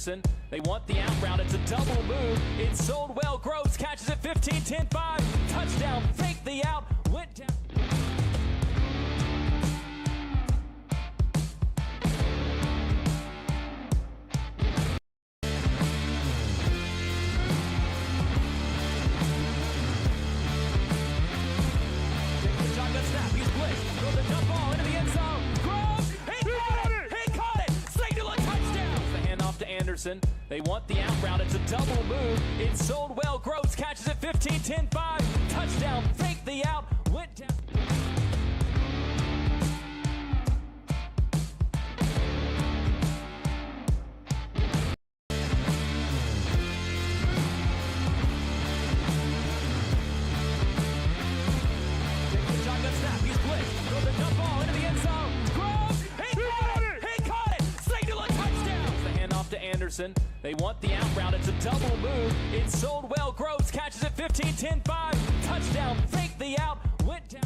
Anderson. They want the out route. It's a double move. It's sold well. Groves catches it 15-10-5. Touchdown. Fake the out. Went down. They want the out route. It's a double move. It's sold well. Groves catches it 15-10-5. Touchdown. Fake the out. Went down. Shotgun snap. He's blitzed. Throw the dump ball into the end zone. Groves. He caught it. Signal a touchdown. The handoff to Anderson. They want the out route. It's a double move. It's sold well. Groves catches it 15-10-5. Touchdown. Fake the out. Went down.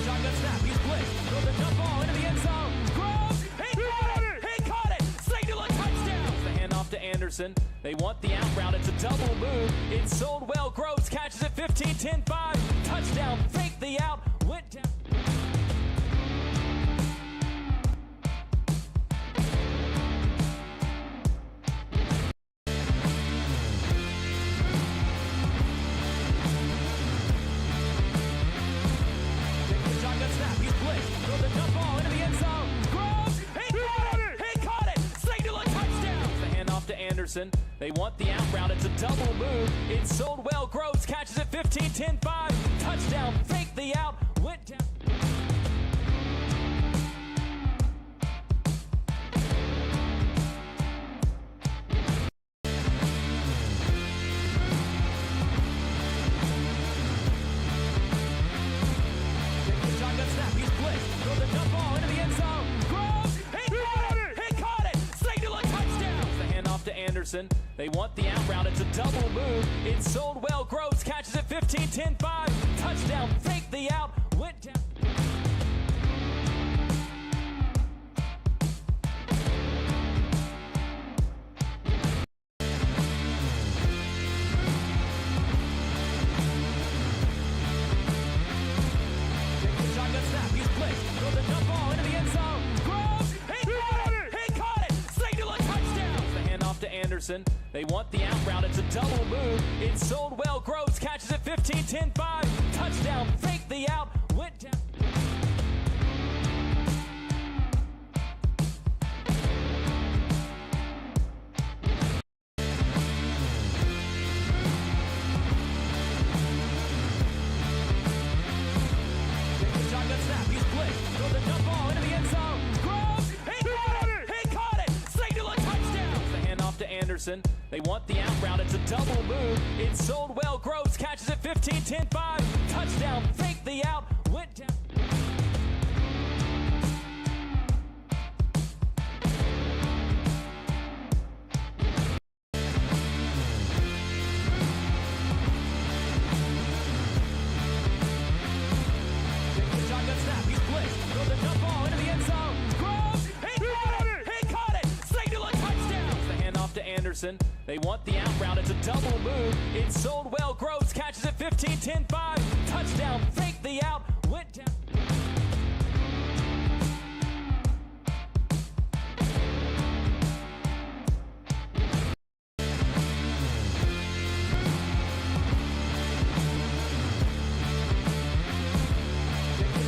Shotgun snap. He's blitzed. Throw the dump ball into the end zone. Groves. He caught it. Signal a touchdown. The handoff to Anderson. They want the out route. It's a double move. It's sold well. Groves catches it 15-10-5. Touchdown. Fake the out. Went down. Shotgun snap. He's blitzed. Throw the dump ball into the end zone. Groves. He caught it. Signal a touchdown. The handoff to Anderson. They want the out route. It's a double move. It's sold well. Groves catches it 15-10-5. Touchdown. Fake the out. Went down. Shotgun snap. He's blitzed. Throw the dump ball into the end zone. Groves. He caught it. Signal a touchdown. The handoff to Anderson. They want the out route. It's a double move. It's sold well. Groves catches it 15-10-5. Touchdown. Fake the out. Went down. Shotgun snap. He's blitzed. Throw the dump ball into the end zone. Groves. He caught it. Signal a touchdown. The handoff to Anderson. They want the out route. It's a double move. It's sold well. Groves catches it 15-10-5. Touchdown. Fake the out. Went down. Shotgun snap. He's blitzed. Throw the dump ball into the end zone. Groves. He caught it. Signal a touchdown. The handoff to Anderson. They want the out route. It's a double move. It's sold well. Groves catches it 15-10-5. Touchdown. Fake the out. Went down. Shotgun snap. He's blitzed. Throw the dump ball into the end zone. Groves. He caught it. Signal a touchdown. The handoff to Anderson. They want the out route. It's a double move. It's sold well. Groves catches it 15-10-5. Touchdown. Fake the out. Went down.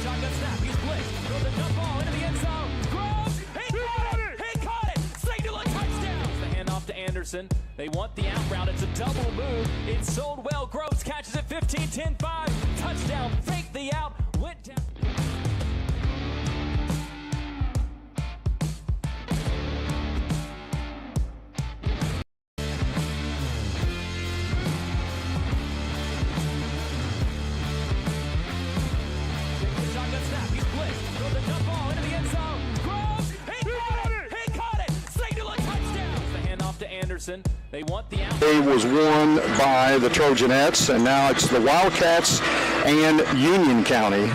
Shotgun snap. He's blitzed. Throw the dump ball into the end zone. Groves. He caught it. Signal a touchdown. The handoff to Anderson. They want the out route. It's a double move. It's sold well. Groves catches it 15-10-5. Touchdown. Fake the out. Went down. Anderson. They want the out. It was won by the Trojanettes, and now it's the Wildcats and Union County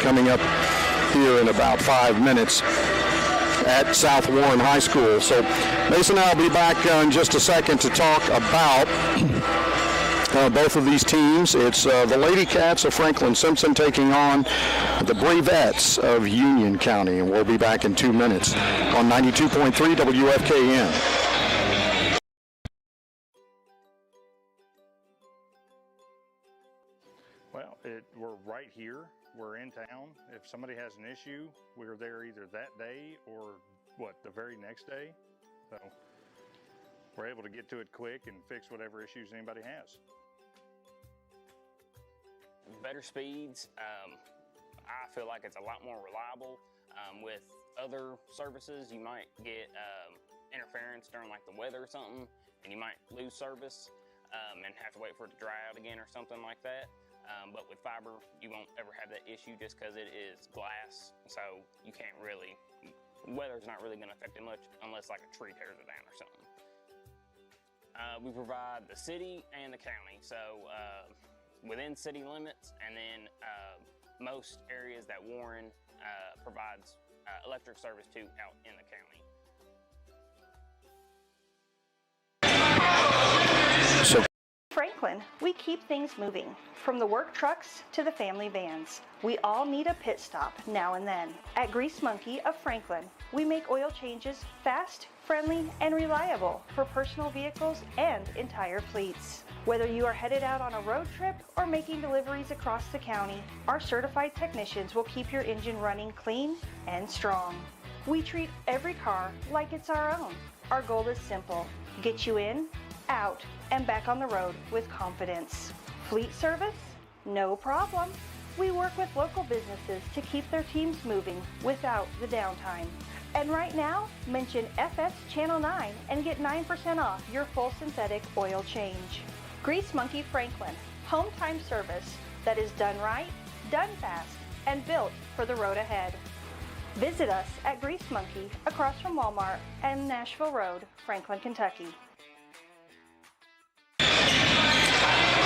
coming up here in about 5 minutes at South Warren High School. So Mason and I will be back in just a second to talk about both of these teams. It's the Lady Cats of Franklin Simpson taking on the Bravettes of Union County, and we'll be back in 2 minutes on 92.3 WFKN. Well, we're right here. We're in town. If somebody has an issue, we're there either that day or the very next day. So we're able to get to it quick and fix whatever issues anybody has. Better speeds. I feel like it's a lot more reliable. With other services, you might get interference during like the weather or something, and you might lose service and have to wait for it to dry out again or something like that. But with fiber, you won't ever have that issue just because it is glass, so you can't really, weather's not really going to affect it much unless like a tree tears it down or something. We provide the city and the county, so within city limits, and then most areas that Warren provides electric service to out in the county. Franklin, we keep things moving. From the work trucks to the family vans, we all need a pit stop now and then. At Grease Monkey of Franklin, we make oil changes fast, friendly, and reliable for personal vehicles and entire fleets. Whether you are headed out on a road trip or making deliveries across the county, our certified technicians will keep your engine running clean and strong. We treat every car like it's our own. Our goal is simple: get you in, out, and back on the road with confidence. Fleet service? No problem. We work with local businesses to keep their teams moving without the downtime. And right now, mention FS Channel 9 and get 9% off your full synthetic oil change. Grease Monkey Franklin, home time service that is done right, done fast, and built for the road ahead. Visit us at Grease Monkey across from Walmart and Nashville Road, Franklin, Kentucky.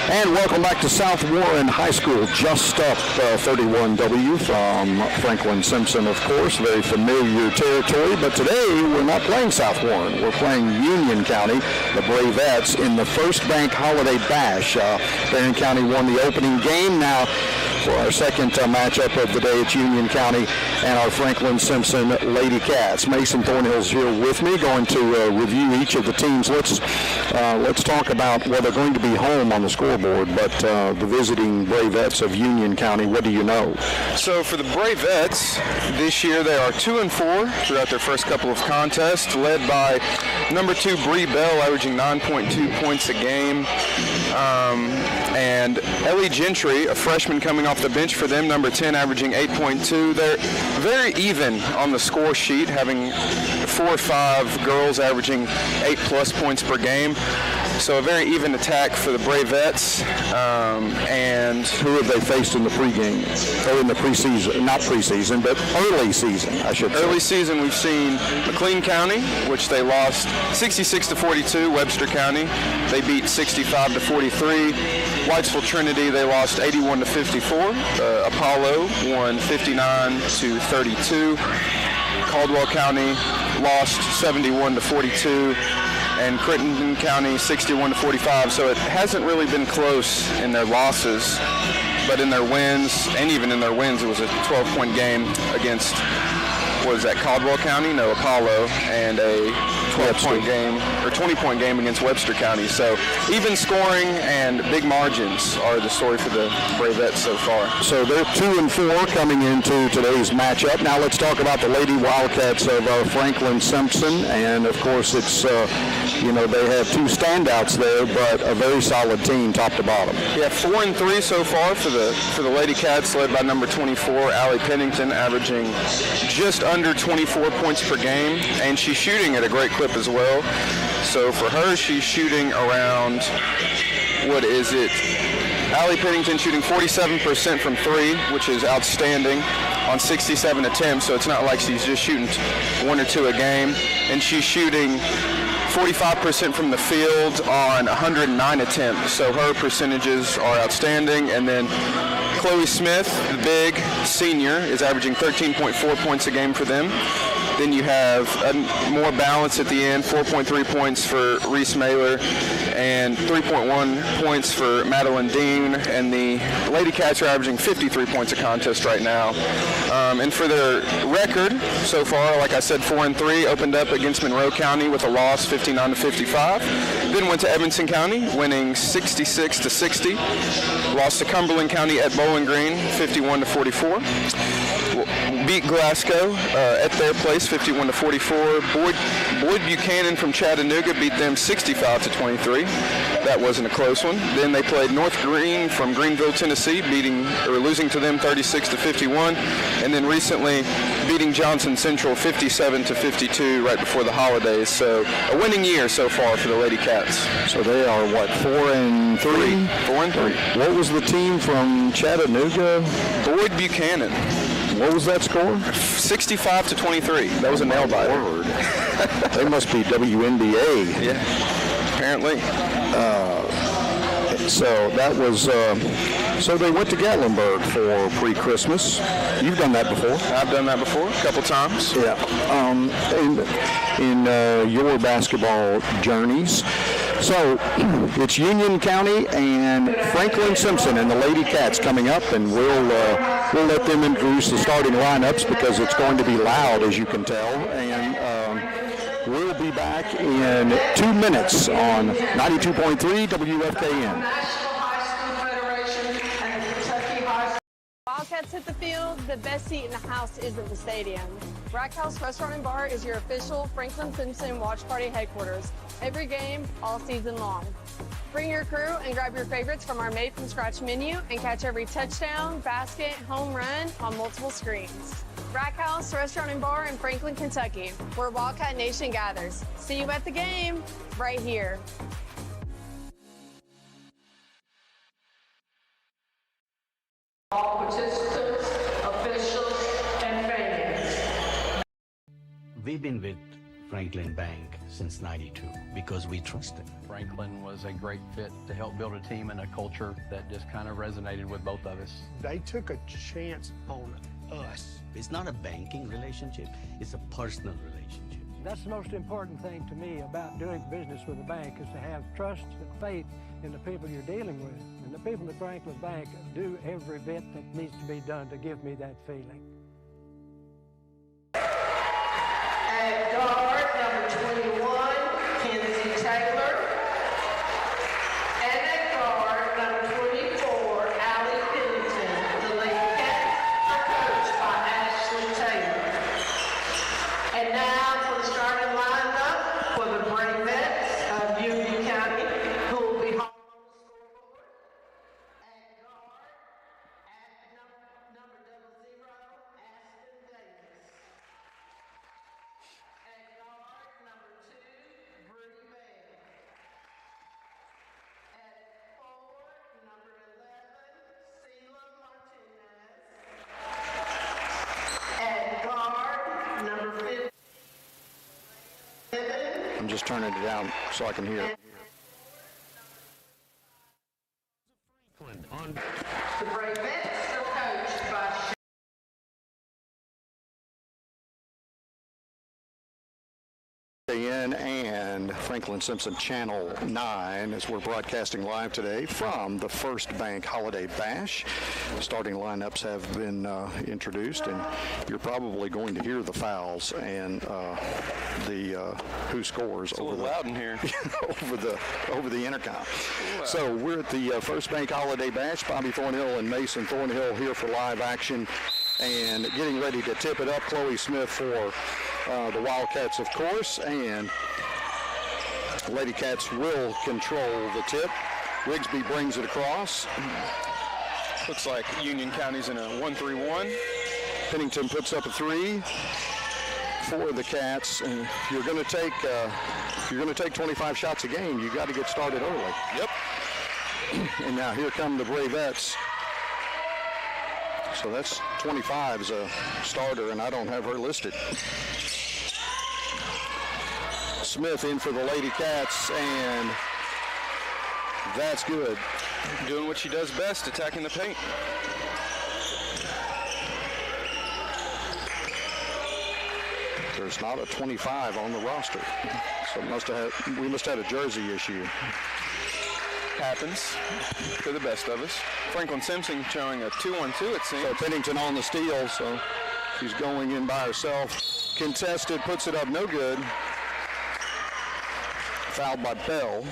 And welcome back to South Warren High School, just up 31W from Franklin Simpson, of course, very familiar territory. But today we're not playing South Warren. We're playing Union County, the Bravettes, in the First Bank Holiday Bash. Barron County won the opening game. Now for our second matchup of the day, it's Union County and our Franklin Simpson Lady Cats. Mason Thornhill's here with me, going to review each of the teams. Let's talk about, well, they're going to be home on the scoreboard, but the visiting Bravettes of Union County, what do you know? So for the Bravettes, this year they are 2-4 throughout their first couple of contests, led by number 2 Bree Bell, averaging 9.2 points a game. And Ellie Gentry, a freshman coming off the bench for them, number 10, averaging 8.2. They're very even on the score sheet, having 4 or 5 girls averaging 8+ points per game. So a very even attack for the Bravettes. And who have they faced in the pregame, or in the preseason? Not preseason, but early season, I should say. Early season, we've seen McLean County, which they lost 66-42. Webster County, they beat 65-43. Whitesville Trinity, they lost 81-54. Apollo won 59-32. Caldwell County lost 71-42. And Crittenden County 61-45. So it hasn't really been close in their losses, but in their wins, and even in their wins, it was a 12-point game against, what is that, Caldwell County? No, Apollo, and a 12-point game, or 20-point game against Webster County. So even scoring and big margins are the story for the Bravettes so far. So they're 2-4 coming into today's matchup. Now let's talk about the Lady Wildcats of Franklin Simpson. And of course, it's, they have 2 standouts there, but a very solid team top to bottom. Yeah, 4-3 so far for the Lady Cats, led by number 24, Allie Pennington, averaging just under 24 points per game, and she's shooting at a great clip as well. So for her, she's shooting around, Allie Pennington shooting 47% from 3, which is outstanding, on 67 attempts, so it's not like she's just shooting 1 or 2 a game. And she's shooting 45% from the field on 109 attempts. So her percentages are outstanding. And then Chloe Smith, the big senior, is averaging 13.4 points a game for them. Then you have more balance at the end, 4.3 points for Reese Mailer and 3.1 points for Madeline Dean. And the Lady Cats are averaging 53 points a contest right now. And for their record so far, like I said, 4-3, opened up against Monroe County with a loss, 59-55. Then went to Evanston County, winning 66-60. Lost to Cumberland County at Bowling Green, 51-44. Beat Glasgow at their place, 51-44. Boyd Buchanan from Chattanooga beat them 65-23. That wasn't a close one. Then they played North Green from Greenville, Tennessee, losing to them 36-51. And then recently beating Johnson Central 57-52 right before the holidays. So a winning year so far for the Lady Cats. So they are what, 4-3? 4-3. What was the team from Chattanooga? Boyd Buchanan. What was that score? 65-23. That was a nail biter. Word. They must be WNBA. Yeah, apparently. So that was. So they went to Gatlinburg for pre-Christmas. You've done that before. I've done that before, a couple times. Yeah. In your basketball journeys. So it's Union County and Franklin Simpson and the Lady Cats coming up, and we'll let them introduce the starting lineups because it's going to be loud, as you can tell. And we'll be back in 2 minutes on 92.3 WFKN. Wildcats hit the field, the best seat in the house isn't the stadium. Rack House Restaurant and Bar is your official Franklin Simpson watch party headquarters. Every game, all season long. Bring your crew and grab your favorites from our made-from-scratch menu and catch every touchdown, basket, home run on multiple screens. Rack House Restaurant and Bar in Franklin, Kentucky, where Wildcat Nation gathers. See you at the game, right here. All participants, officials, and fans. We've been with Franklin Bank since '92 because we trust it. Franklin was a great fit to help build a team and a culture that just kind of resonated with both of us. They took a chance on us. It's not a banking relationship, it's a personal relationship. That's the most important thing to me about doing business with a bank is to have trust and faith in the people you're dealing with. And the people at Franklin Bank do every bit that needs to be done to give me that feeling. At guard, number 21, Kenzie Taylor. And at guard, number 24, Allie Pennington. The Lady Cats are coached by Ashley Taylor. And now for the starting lineup for the Bravettes of Union County, who will be home on the scoreboard. At guard, at number 00, Aspen Davis. At guard, number 2, Bree Bell. At forward, number 11, Sheila Martinez. At guard, number 15. I'm just turning it down so I can hear it. The Bravettes are coached by And Franklin Simpson Channel 9 as we're broadcasting live today from the First Bank Holiday Bash. Starting lineups have been introduced, and you're probably going to hear the fouls and the who scores It's a over little the loud in here. over the intercom. So we're at the First Bank Holiday Bash. Bobby Thornhill and Mason Thornhill here for live action and getting ready to tip it up. Chloe Smith for the Wildcats, of course, and Lady Cats will control the tip. Rigsby brings it across. Looks like Union County's in a 1-3-1. Pennington puts up a 3 for the Cats. And if you're going to take 25 shots a game, you got to get started early. Yep. And now here come the Bravettes. So that's 25 as a starter, and I don't have her listed. Smith in for the Lady Cats, and that's good. Doing what she does best, attacking the paint. There's not a 25 on the roster, so we must have had a jersey issue. Happens to the best of us. Franklin Simpson showing a 2-1-2, it seems. So Pennington on the steal, so she's going in by herself. Contested, puts it up, no good. Fouled by Bell.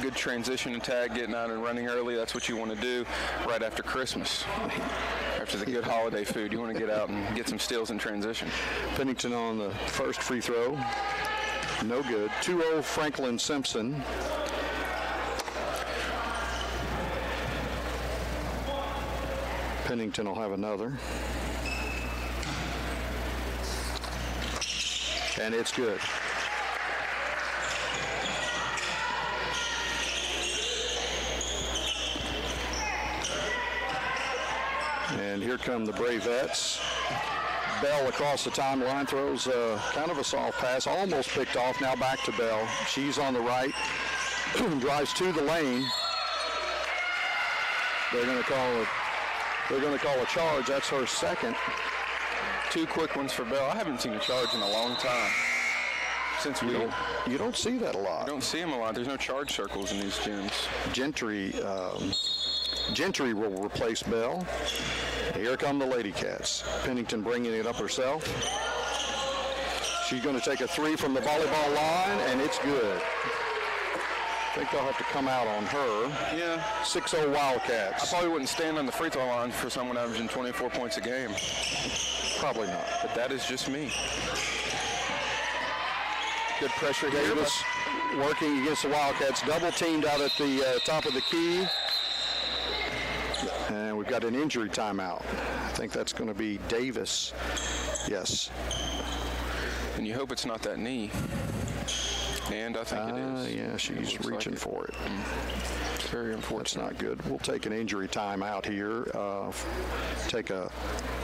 Good transition attack, getting out and running early. That's what you want to do right after Christmas. After the good holiday food, you want to get out and get some steals in transition. Pennington on the first free throw. No good. 2-0 Franklin Simpson. Pennington will have another. And it's good. And here come the Bravettes. Bell across the timeline throws kind of a soft pass, almost picked off. Now back to Bell. She's on the right, drives to the lane. They're going to call a charge. That's her second. 2 quick ones for Bell. I haven't seen a charge in a long time. Since you don't see that a lot. You don't see them a lot. There's no charge circles in these gyms. Gentry will replace Bell. Here come the Lady Cats. Pennington bringing it up herself. She's going to take a 3 from the volleyball line, and it's good. I think they'll have to come out on her. Yeah. 6-0 Wildcats. I probably wouldn't stand on the free throw line for someone averaging 24 points a game. Probably not. But that is just me. Good pressure. Davis working against the Wildcats. Double teamed out at the top of the key. And we've got an injury timeout. I think that's going to be Davis. Yes. And you hope it's not that knee. And I think it is. Yeah, she's reaching for it. It's very unfortunate. That's not good. We'll take an injury timeout here. Take a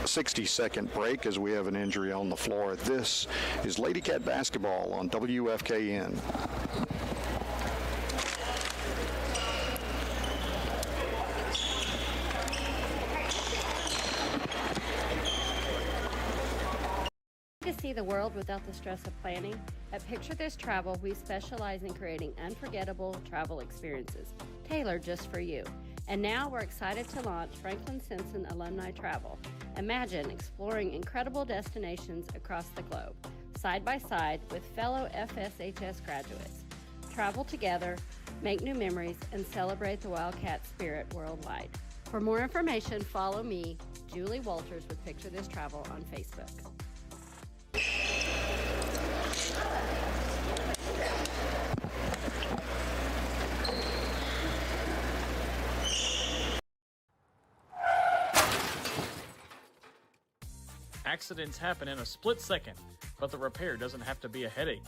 60-second break as we have an injury on the floor. This is Lady Cat basketball on WFKN. To see the world without the stress of planning? At Picture This Travel, we specialize in creating unforgettable travel experiences, tailored just for you. And now we're excited to launch Franklin Simpson Alumni Travel. Imagine exploring incredible destinations across the globe, side by side with fellow FSHS graduates. Travel together, make new memories, and celebrate the Wildcat spirit worldwide. For more information, follow me, Julie Walters with Picture This Travel on Facebook. Accidents happen in a split second, but the repair doesn't have to be a headache.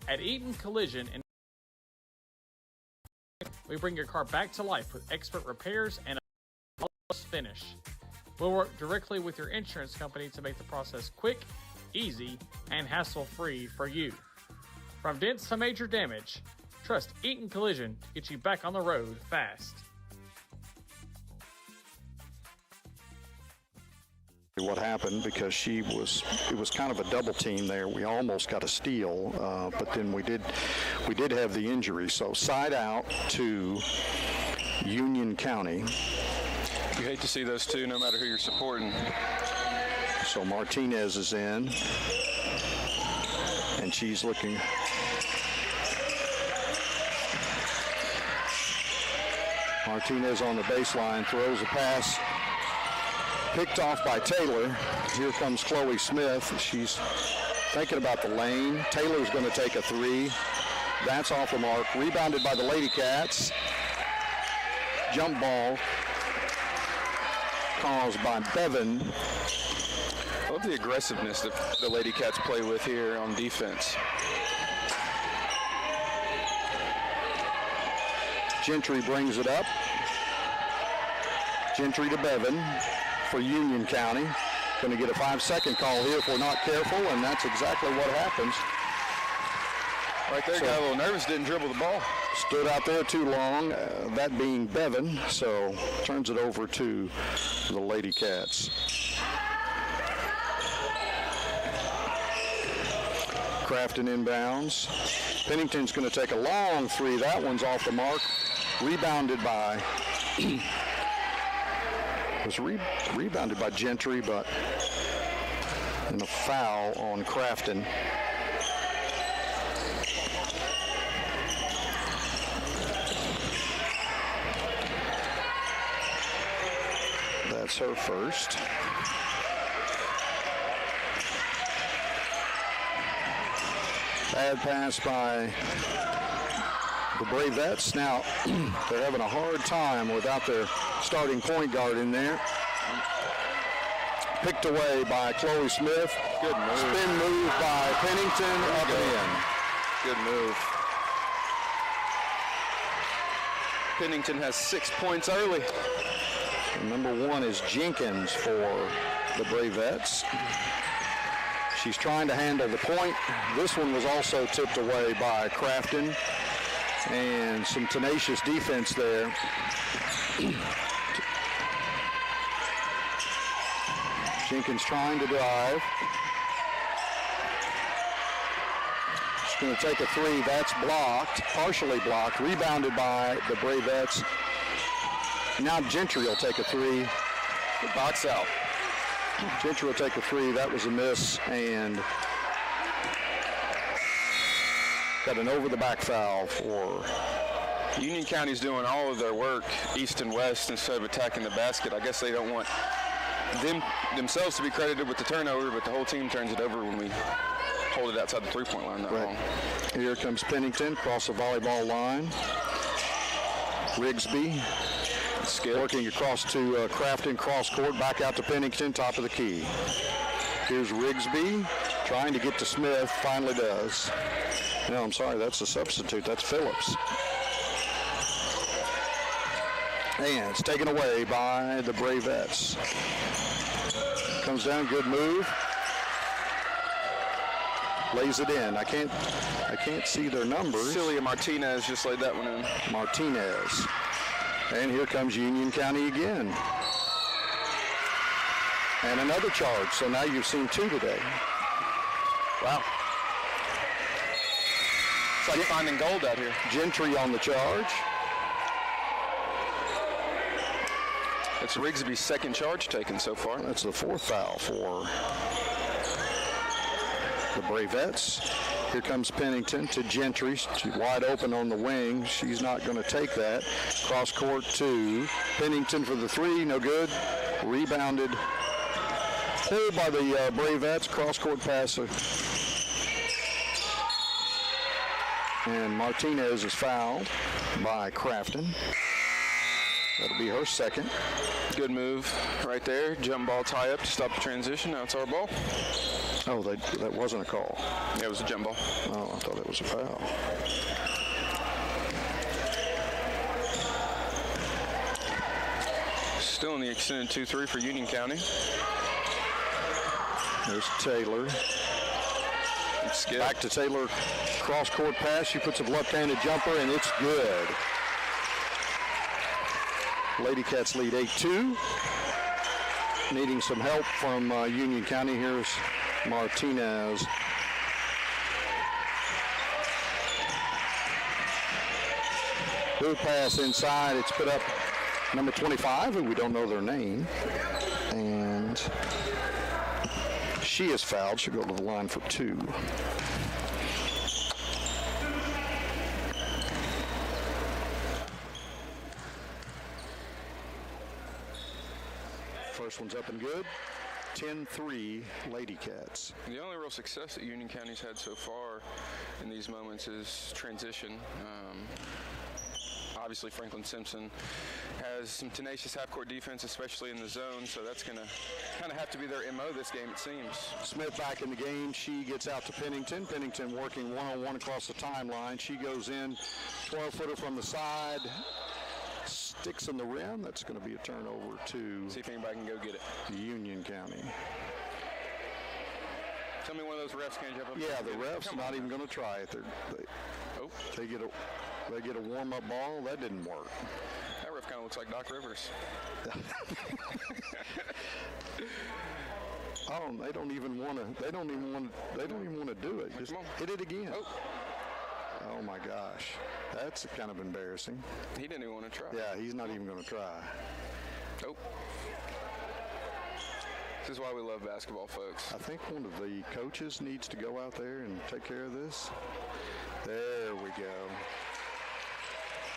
At Eaton Collision, we bring your car back to life with expert repairs and a flawless finish. We'll work directly with your insurance company to make the process quick, easy, and hassle-free for you. From dents to major damage, trust Eaton Collision to get you back on the road fast. What happened, because it was kind of a double team there. We almost got a steal, but then we did have the injury. So side out to Union County. You hate to see those two, no matter who you're supporting. So Martinez is in, and she's looking. Martinez on the baseline, throws a pass, picked off by Taylor. Here comes Chloe Smith. She's thinking about the lane. Taylor's going to take a 3. That's off the mark. Rebounded by the Lady Cats. Jump ball caused by Bevan. I love the aggressiveness that the Lady Cats play with here on defense. Gentry brings it up. Gentry to Bevan. for Union County. Going to get a 5-second call here if we're not careful, and that's exactly what happens. Right there, got a little nervous, didn't dribble the ball. Stood out there too long, that being Bevan, so turns it over to the Lady Cats. Crafton inbounds. Pennington's going to take a long three. That one's off the mark. Rebounded by, rebounded by Gentry, but and a foul on Crafton. That's her first. Bad pass by the Bravettes. Now, they're having a hard time without their starting point guard in there. Picked away by Chloe Smith. Good move. Spin move by Pennington, up and in. Good move. Pennington has 6 points early. And number one is Jenkins for the Bravettes. She's trying to handle the point. This one was also tipped away by Crafton. And some tenacious defense there. Jenkins trying to drive. She's going to take a three. That's blocked, partially blocked. Rebounded by the Bravettes. Now Gentry will take a three. Good box out. Gentry will take a three. That was a miss, and got an over-the-back foul for Union County's doing all of their work east and west instead of attacking the basket. I guess they don't want themselves to be credited with the turnover, but the whole team turns it over when we hold it outside the three-point line that long. Here comes Pennington across the volleyball line. Rigsby working across to Crafton, cross court, back out to Pennington, top of the key. Here's Rigsby trying to get to Smith, finally does. No, I'm sorry, that's a substitute. That's Phillips. And it's taken away by the Bravettes. Comes down, good move. Lays it in. I can't see their numbers. Celia Martinez just laid that one in. Martinez. And here comes Union County again. And another charge. So now you've seen two today. Wow. It's like finding gold out here. Gentry on the charge. It's Rigsby's second charge taken so far. That's the fourth foul for the Bravettes. Here comes Pennington to Gentry. She's wide open on the wing. She's not going to take that. Cross court to Pennington for the three. No good. Rebounded. Pulled by the Bravettes. Cross court pass. And Martinez is fouled by Crafton. That'll be her second. Good move right there. Jump ball tie up to stop the transition. Now it's our ball. Oh, that wasn't a call. Yeah, it was a jump ball. Oh, I thought it was a foul. Still in the extended 2-3 for Union County. There's Taylor. Back to Taylor. Cross-court pass. She puts a left-handed jumper, and it's good. Lady Cats lead 8-2. Needing some help from Union County. Here's Martinez. Good pass inside. It's put up number 25, who we don't know their name. And she is fouled. She'll go to the line for two. First one's up and good. 10-3 Lady Cats. The only real success that Union County's had so far in these moments is transition. Obviously, Franklin Simpson has some tenacious half-court defense, especially in the zone, so that's going to kind of have to be their MO this game, it seems. Smith back in the game. She gets out to Pennington. Pennington working one-on-one across the timeline. She goes in, 12-footer from the side. sticks in the rim. That's going to be a turnover to... See if anybody can go get it. Union County. Tell me one of those refs can't jump up. Yeah, the refs not even going to try it. They get a warm-up ball. That didn't work. That ref kind of looks like Doc Rivers. They don't even want to do it. Just hit it again. Oh my gosh, that's kind of embarrassing. He didn't even want to try. Yeah, he's not even going to try. Nope. This is why we love basketball, folks. I think one of the coaches needs to go out there and take care of this. There we go.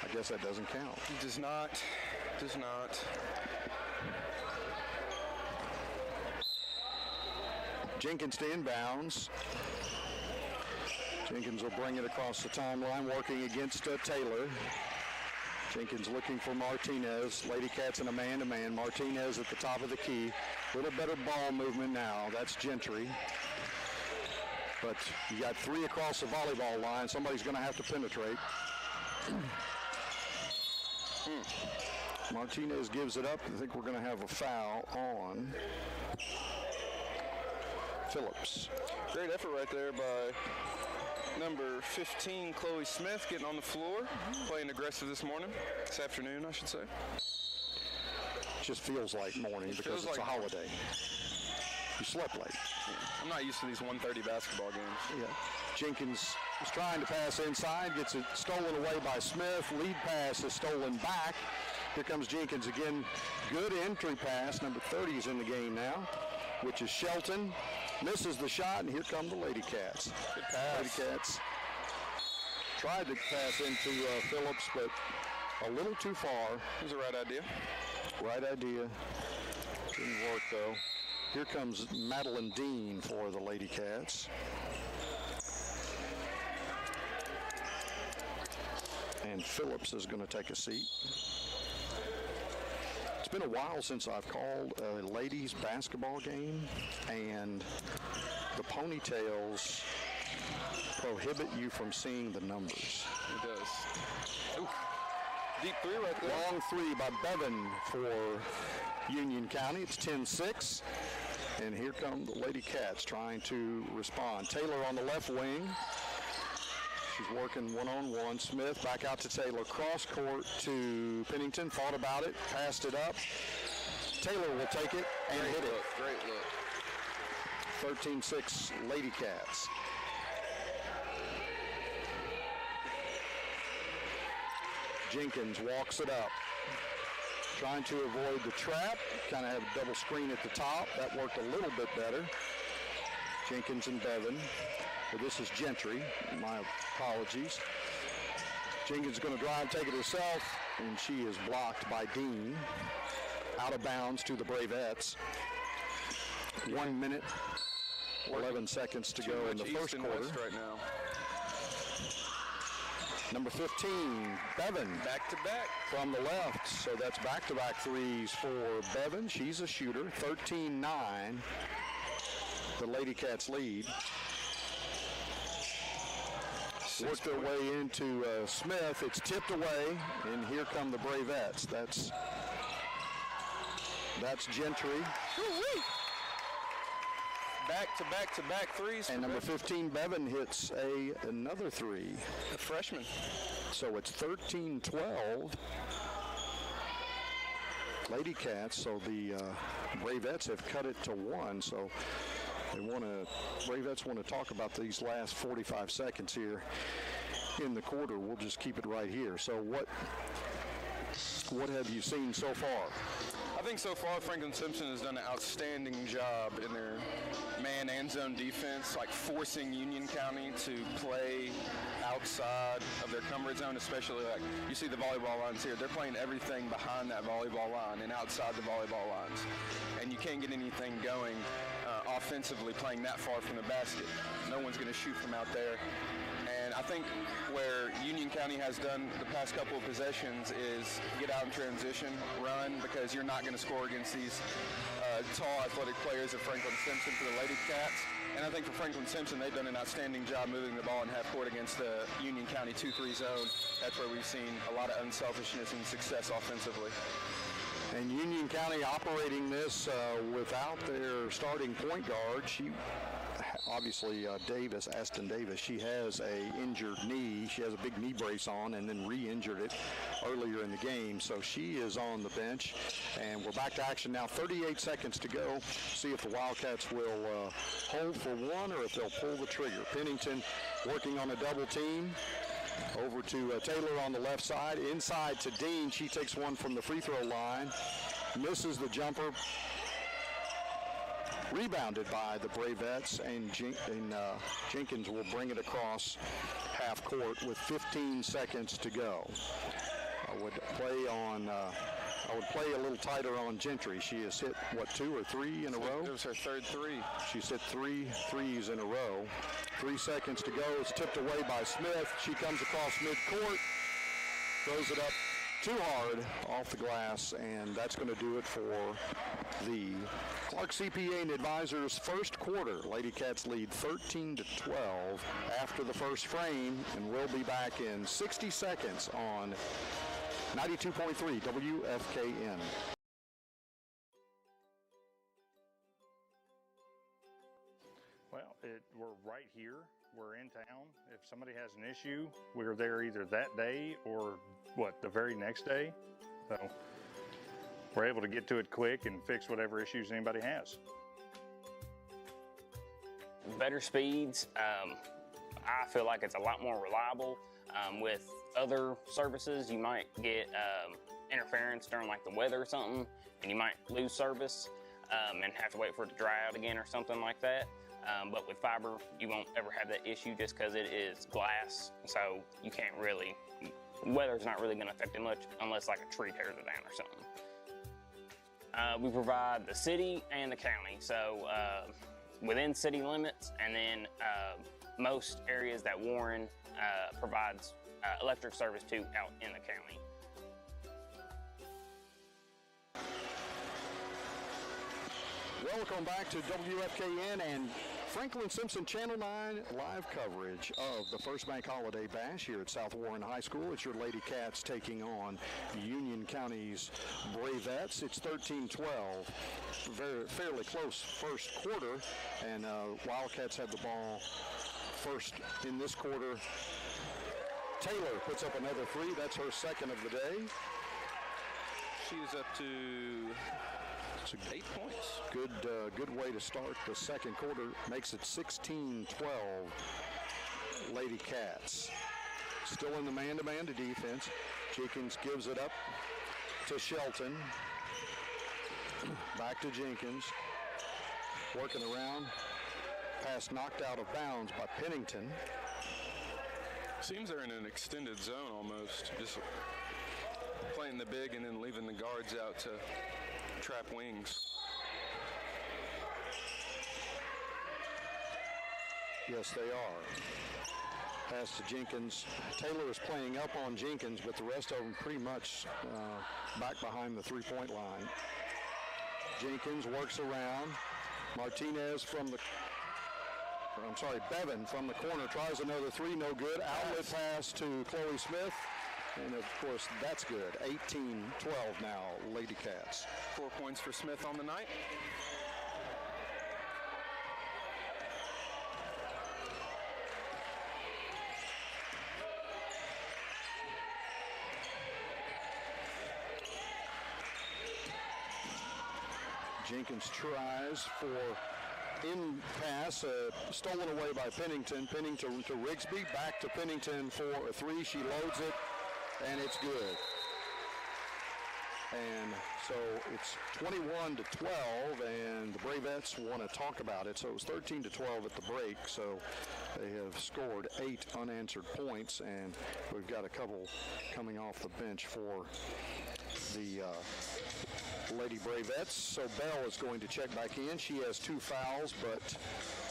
I guess that doesn't count. It does not. Does not. Jenkins to inbounds. Jenkins will bring it across the timeline, working against Taylor. Jenkins looking for Martinez. Lady Cats in a man-to-man. Martinez at the top of the key. A little better ball movement now. That's Gentry. But you got 3 across the volleyball line. Somebody's going to have to penetrate. Martinez gives it up. I think we're going to have a foul on Phillips. Great effort right there by number 15, Chloe Smith, getting on the floor, playing aggressive this afternoon, I should say. Just feels like morning because it's a holiday. You slept late. Yeah. I'm not used to these 1:30 basketball games. Yeah. Jenkins is trying to pass inside, gets it stolen away by Smith. Lead pass is stolen back. Here comes Jenkins again. Good entry pass. Number 30 is in the game now, which is Shelton. Misses the shot, and here come the Lady Cats. Good pass. Lady Cats tried to pass into Phillips, but a little too far. It was the right idea. Right idea. Didn't work, though. Here comes Madeline Dean for the Lady Cats. And Phillips is going to take a seat. It's been a while since I've called a ladies basketball game, and the ponytails prohibit you from seeing the numbers. It does. Ooh. Deep 3 right there. Long 3 by Bevan for Union County. It's 10-6. And here come the Lady Cats trying to respond. Taylor on the left wing. She's working one-on-one. Smith back out to Taylor. Cross court to Pennington. Thought about it. Passed it up. Taylor will take it and hit it. Great look. 13-6 Lady Cats. Jenkins walks it up. Trying to avoid the trap. Kind of have a double screen at the top. That worked a little bit better. Jenkins and Bevan. But this is Gentry. My apologies. Jenkins is going to drive, take it herself, and she is blocked by Dean. Out of bounds to the Bravettes. 1 minute, 11 seconds to go in the first quarter. Right now. Number 15, Bevan. Back-to-back. From the left, so that's back-to-back threes for Bevan. She's a shooter, 13-9. The Lady Cats lead. Work their way into Smith. It's tipped away, and here come the Bravettes. That's Gentry. Back-to-back threes. And number 15, Bevan, hits another 3. A freshman. So it's 13-12. Lady Cats, so the Bravettes have cut it to 1, so Bravettes want to talk about these last 45 seconds here in the quarter. We'll just keep it right here. So what have you seen so far? I think so far Franklin Simpson has done an outstanding job in their man and zone defense, like forcing Union County to play outside of their comfort zone, especially like you see the volleyball lines here. They're playing everything behind that volleyball line and outside the volleyball lines. And you can't get anything going offensively playing that far from the basket. No one's going to shoot from out there. And I think where Union County has done the past couple of possessions is get out in transition, run, because you're not going to score against these tall, athletic players of Franklin Simpson for the Lady Cats. And I think for Franklin Simpson, they've done an outstanding job moving the ball in half court against the Union County 2-3 zone. That's where we've seen a lot of unselfishness and success offensively. And Union County operating this without their starting point guard. She obviously Davis, Aston Davis, she has a injured knee. She has a big knee brace on and then re-injured it earlier in the game. So she is on the bench. And we're back to action now. 38 seconds to go. See if the Wildcats will hold for one or if they'll pull the trigger. Pennington working on a double team. Over to Taylor on the left side. Inside to Dean. She takes one from the free throw line. Misses the jumper. Rebounded by the Bravettes, and Jenkins will bring it across half court with 15 seconds to go. I would play a little tighter on Gentry. She has hit, 2 or 3 in a row? It was her third three. She's hit 3 threes in a row. 3 seconds to go. It's tipped away by Smith. She comes across midcourt, throws it up too hard off the glass, and that's going to do it for the Clark CPA and Advisors first quarter. Lady Cats lead 13-12 after the first frame, and we'll be back in 60 seconds on 92.3 WFKN. Well, we're right here. We're in town. If somebody has an issue, we're there either that day or the very next day. So we're able to get to it quick and fix whatever issues anybody has. Better speeds. I feel like it's a lot more reliable. With other services, you might get interference during like the weather or something, and you might lose service and have to wait for it to dry out again or something like that. But with fiber, you won't ever have that issue just because it is glass, so you can't really, weather's not really going to affect it much unless like a tree tears it down or something. We provide the city and the county, so within city limits, and then most areas that Warren provides electric service to out in the county. Welcome back to WFKN and Franklin Simpson Channel 9 live coverage of the First Bank Holiday Bash here at South Warren High School. It's your Lady Cats taking on Union County's Bravettes. It's 13-12, fairly close first quarter, and Wildcats have the ball first in this quarter. Taylor puts up another three. That's her second of the day. She's up to 8 points. Good way to start the second quarter. Makes it 16-12 Lady Cats. Still in the man-to-man defense. Jenkins gives it up to Shelton. Back to Jenkins. Working around. Pass knocked out of bounds by Pennington. Seems they're in an extended zone almost. Just playing the big and then leaving the guards out to trap wings. Yes, they are. Pass to Jenkins. Taylor is playing up on Jenkins, but the rest of them pretty much back behind the three-point line. Jenkins works around. Martinez Bevan from the corner tries another three, no good. Outlet pass to Chloe Smith. And of course, that's good. 18-12 now, Lady Cats. 4 points for Smith on the night. Jenkins tries for in pass, stolen away by Pennington. Pennington to Rigsby, back to Pennington for a three. She loads it, and it's good. And so it's 21-12, and the Bravettes want to talk about it. So it was 13-12 at the break. So they have scored 8 unanswered points, and we've got a couple coming off the bench for the Lady Bravettes. So Bell is going to check back in. She has 2 fouls, but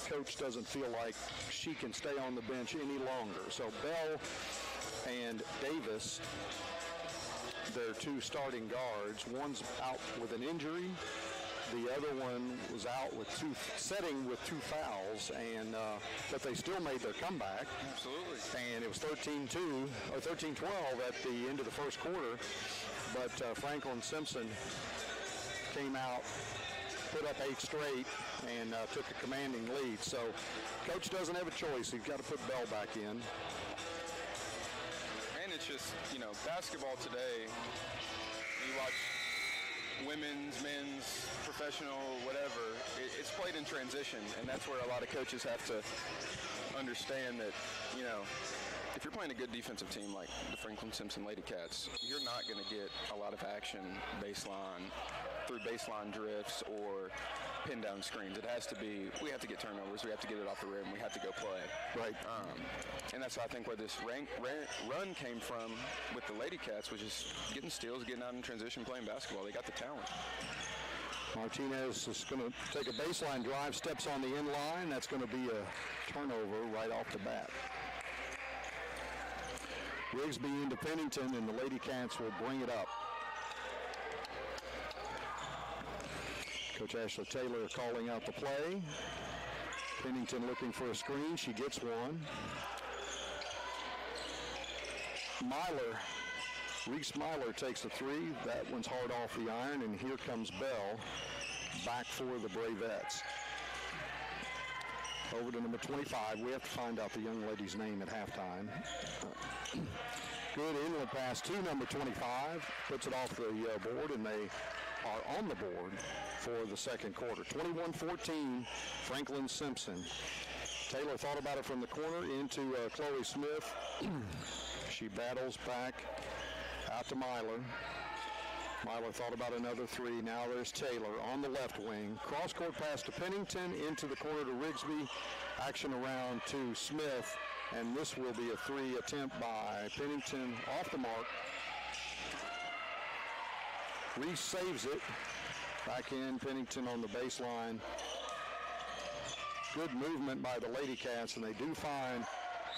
coach doesn't feel like she can stay on the bench any longer. So Bell and Davis, their 2 starting guards. One's out with an injury. The other one was out with setting with 2 fouls, and but they still made their comeback. Absolutely. And it was 13-2 or 13-12 at the end of the first quarter. But Franklin Simpson came out, put up 8 straight, and took a commanding lead. So coach doesn't have a choice. He's got to put Bell back in. And it's just, basketball today, you watch women's, men's, professional, whatever, it's played in transition, and that's where a lot of coaches have to understand that, if you're playing a good defensive team like the Franklin Simpson Lady Cats, you're not going to get a lot of action through baseline drifts or pin down screens. It has to be, we have to get turnovers, we have to get it off the rim, we have to go play. Right. And that's, I think, where this run came from with the Lady Cats, was just getting steals, getting out in transition, playing basketball. They got the talent. Martinez is going to take a baseline drive, steps on the end line. That's going to be a turnover right off the bat. Rigsby into Pennington, and the Lady Cats will bring it up. Coach Ashley Taylor calling out the play. Pennington looking for a screen. She gets one. Reese Myler takes a 3. That one's hard off the iron, and here comes Bell back for the Bravettes. Over to number 25. We have to find out the young lady's name at halftime. Good inlet pass to number 25. Puts it off the board, and they are on the board for the second quarter. 21-14, Franklin Simpson. Taylor thought about it from the corner into Chloe Smith. She battles back out to Myler. Myler thought about another 3. Now there's Taylor on the left wing. Cross-court pass to Pennington, into the corner to Rigsby. Action around to Smith, and this will be a 3 attempt by Pennington off the mark. Reese saves it. Back in, Pennington on the baseline. Good movement by the Lady Cats, and they do find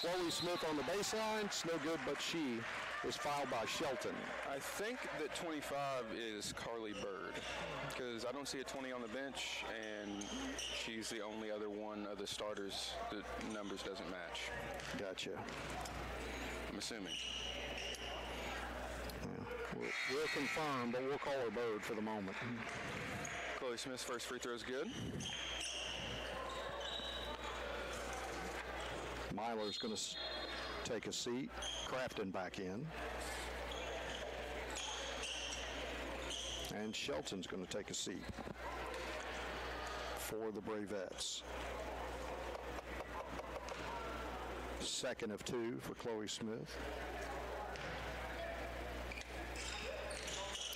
Chloe Smith on the baseline. It's no good, but she is fouled by Shelton. I think that 25 is Carly Bird, because I don't see a 20 on the bench, and she's the only other one of the starters that numbers doesn't match. Gotcha. I'm assuming. Yeah. We'll confirm, but we'll call her Bird for the moment. Chloe Smith's first free throw is good. Myler's going to take a seat. Crafton back in. And Shelton's going to take a seat for the Bravettes. Second of 2 for Chloe Smith.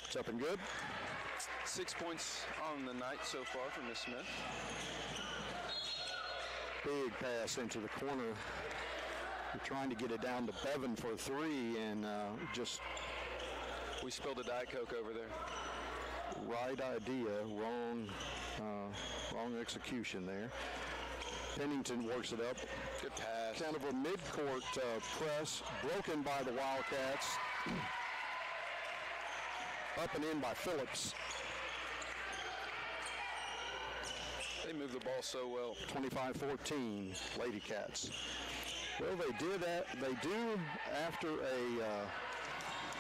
It's up and good. 6 points on the night so far from Miss Smith. Big pass into the corner. We're trying to get it down to Bevan for 3, and just... We spilled a Diet Coke over there. Right idea, wrong execution there. Pennington works it up. Good pass. Kind of a mid-court press, broken by the Wildcats. Up and in by Phillips. They move the ball so well. 25-14, Lady Cats. Well, they do after a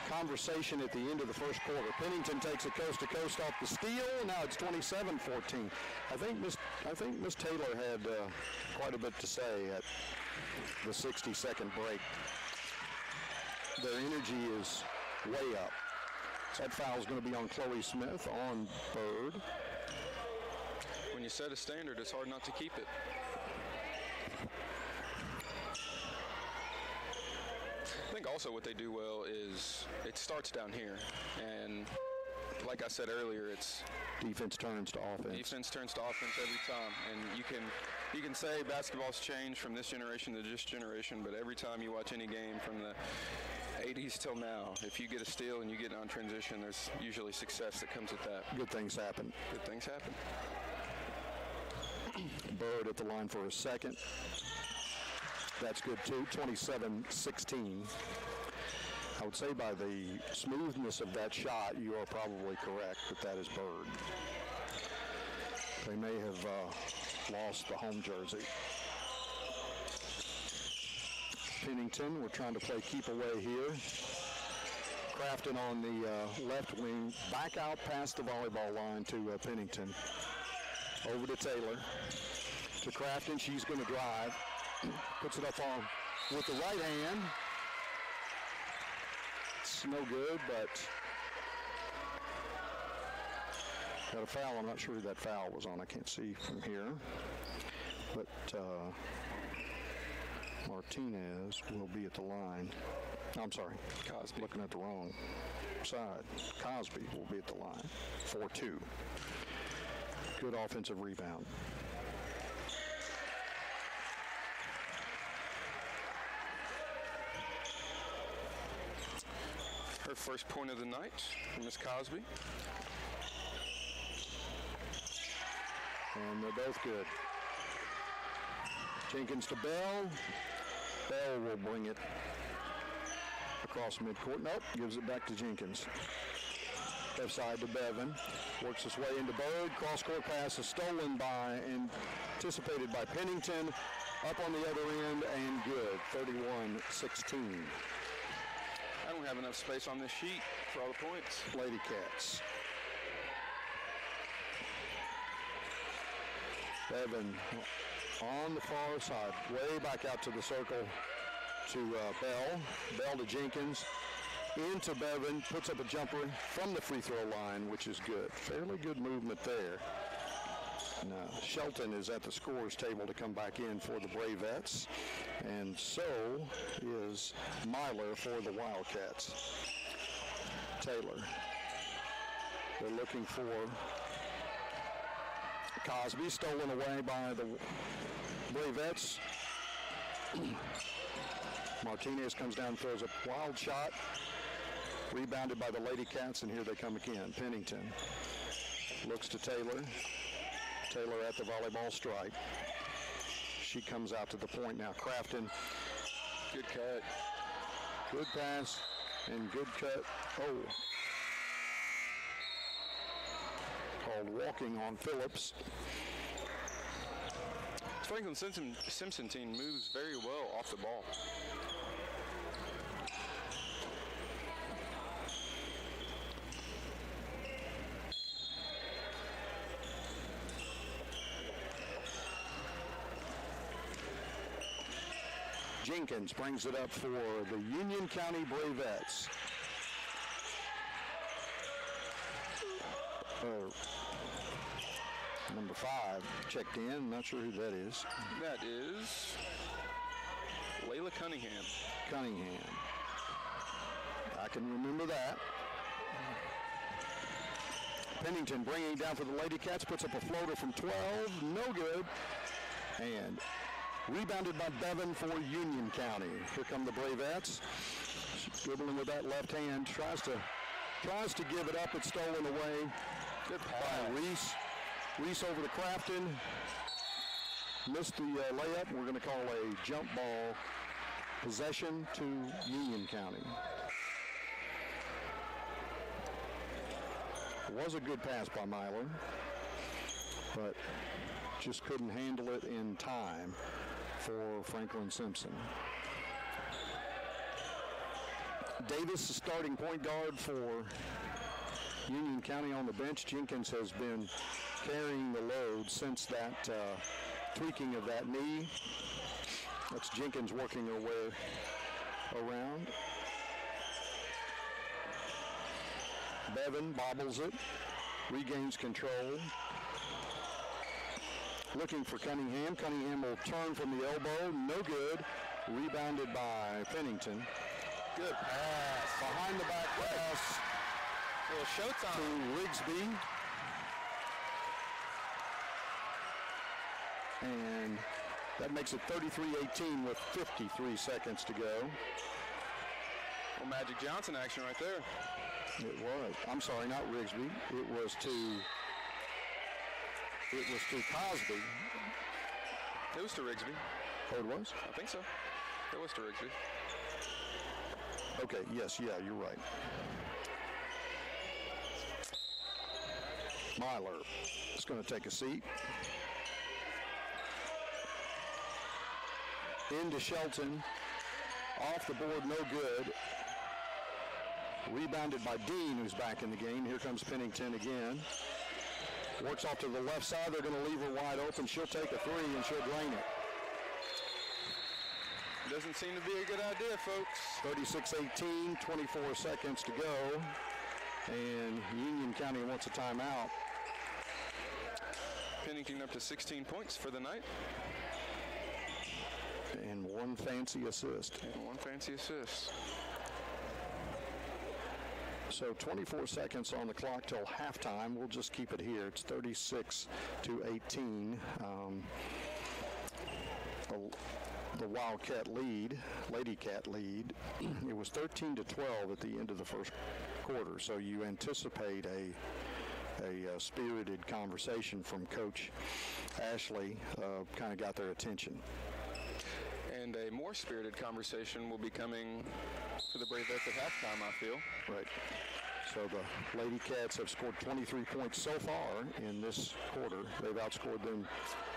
conversation at the end of the first quarter. Pennington takes it coast to coast off the steal. Now it's 27-14. I think Miss Taylor had quite a bit to say at the 60-second break. Their energy is way up. That foul is going to be on Chloe Smith, on Bird. When you set a standard, it's hard not to keep it. I think also what they do well is it starts down here, and like I said earlier, it's defense turns to offense. Defense turns to offense every time, and you can say basketball's changed from this generation to this generation, but every time you watch any game from the 80s till now, if you get a steal and you get on transition, there's usually success that comes with that. Good things happen. Good things happen. Bird at the line for a second. That's good too, 27-16. I would say by the smoothness of that shot, you are probably correct, but that is Bird. They may have lost the home jersey. Pennington, we're trying to play keep away here. Crafton on the left wing, back out past the volleyball line to Pennington. Over to Taylor. To Crafton, she's going to drive. Puts it up on with the right hand. It's no good, but got a foul. I'm not sure who that foul was on. I can't see from here. But Martinez will be at the line. I'm sorry, Cosby. Looking at the wrong side. Cosby will be at the line. 4-2. Good offensive rebound. Her first point of the night from Miss Cosby. And they're both good. Jenkins to Bell. Bell will bring it across midcourt. Nope, gives it back to Jenkins. Left side to Bevan. Works his way into Bird. Cross-court pass is stolen by, anticipated by Pennington. Up on the other end and good. 31-16. I don't have enough space on this sheet for all the points. Lady Cats. Bevan on the far side, way back out to the circle to Bell. Bell to Jenkins. Into Bevan, puts up a jumper from the free throw line, which is good. Fairly good movement there. Now, Shelton is at the scorer's table to come back in for the Bravettes, and so is Myler for the Wildcats. Taylor. They're looking for Cosby, stolen away by the Bravettes. Martinez comes down, throws a wild shot. Rebounded by the Lady Cats, and here they come again. Pennington looks to Taylor. Taylor at the volleyball strike. She comes out to the point now. Crafton. Good cut. Good pass and good cut. Oh. Called walking on Phillips. Franklin Simpson team moves very well off the ball. Jenkins brings it up for the Union County Bravettes. Number 5 checked in. Not sure who that is. That is Layla Cunningham. Cunningham. I can remember that. Pennington bringing it down for the Lady Cats. Puts up a floater from 12. No good. And rebounded by Bevan for Union County. Here come the Bravettes. Dribbling with that left hand. Tries to give it up. It's stolen away. Good by Reese. Reese over to Crafton. Missed the layup. We're going to call a jump ball possession to Union County. It was a good pass by Myler, but just couldn't handle it in time for Franklin Simpson. Davis, the starting point guard for Union County on the bench. Jenkins has been carrying the load since that tweaking of that knee. That's Jenkins working her way around. Bevan bobbles it, regains control. Looking for Cunningham. Cunningham will turn from the elbow. No good. Rebounded by Pennington. Good pass. Behind the back pass. Well, showtime. To Rigsby. And that makes it 33-18 with 53 seconds to go. Well, Magic Johnson action right there. It was. I'm sorry, not Rigsby. It was to Cosby. It was to Rigsby. Oh, it was? I think so. It was to Rigsby. Okay, yes, yeah, you're right. Myler is going to take a seat. Into Shelton. Off the board, no good. Rebounded by Dean, who's back in the game. Here comes Pennington again. Works off to the left side. They're going to leave her wide open. She'll take a three, and she'll drain it. Doesn't seem to be a good idea, folks. 36-18, 24 seconds to go. And Union County wants a timeout. Pennington up to 16 points for the night. And one fancy assist. So 24 seconds on the clock till halftime. We'll just keep it here. It's 36-18. The Wildcat lead, Lady Cat lead. It was 13-12 at the end of the first quarter. So you anticipate a spirited conversation from Coach Ashley. Kind of got their attention. And a more spirited conversation will be coming for the Bravettes at halftime, I feel. Right. So the Lady Cats have scored 23 points so far in this quarter. They've outscored them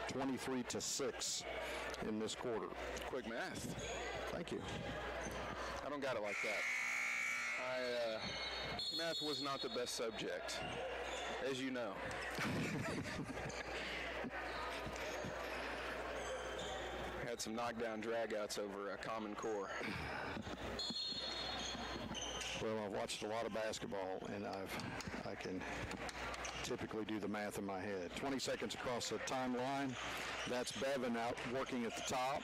23-6 in this quarter. Quick math. Thank you. I don't got it like that. Math was not the best subject, as you know. Had some knockdown dragouts over a Common Core. Well, I've watched a lot of basketball, and I can typically do the math in my head. 20 seconds across the timeline. That's Bevan out working at the top.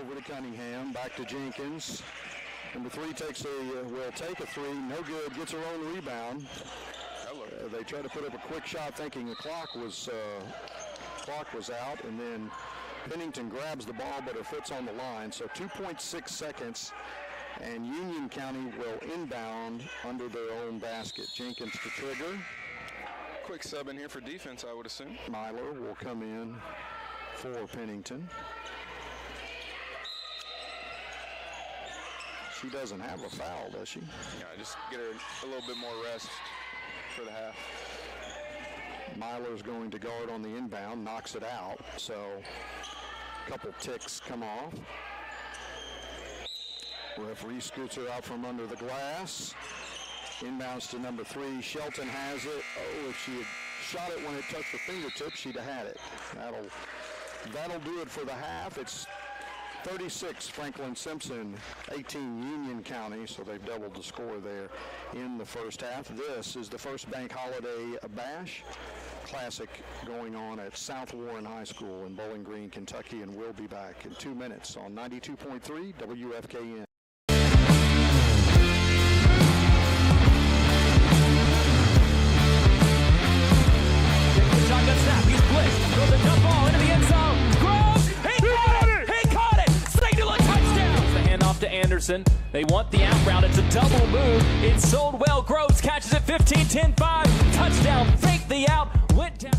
Over to Cunningham, back to Jenkins. Number three will take a three, no good, gets her own rebound. They try to put up a quick shot thinking the clock was out, and then Pennington grabs the ball, but her foot's on the line. So 2.6 seconds, and Union County will inbound under their own basket. Jenkins to trigger. Quick sub in here for defense, I would assume. Myler will come in for Pennington. She doesn't have a foul, does she? Yeah, just get her a little bit more rest for the half. Myler's going to guard on the inbound, knocks it out. So a couple ticks come off. Referee scoots her out from under the glass. Inbounds to number three. Shelton has it. Oh, if she had shot it when it touched her fingertips, she'd have had it. That'll do it for the half. It's 36 Franklin Simpson, 18 Union County, so they've doubled the score there in the first half. This is the first Bank Holiday Bash Classic going on at South Warren High School in Bowling Green, Kentucky, and we'll be back in 2 minutes on 92.3 WFKN. Shotgun snap, he's blitzed, throws a jump ball into the end zone. Groves, he caught it! Signal a touchdown! The handoff to Anderson. They want the out route. It's a double move. It's sold well. Groves catches it 15, 10, 5. Touchdown. Fake the out. Went down.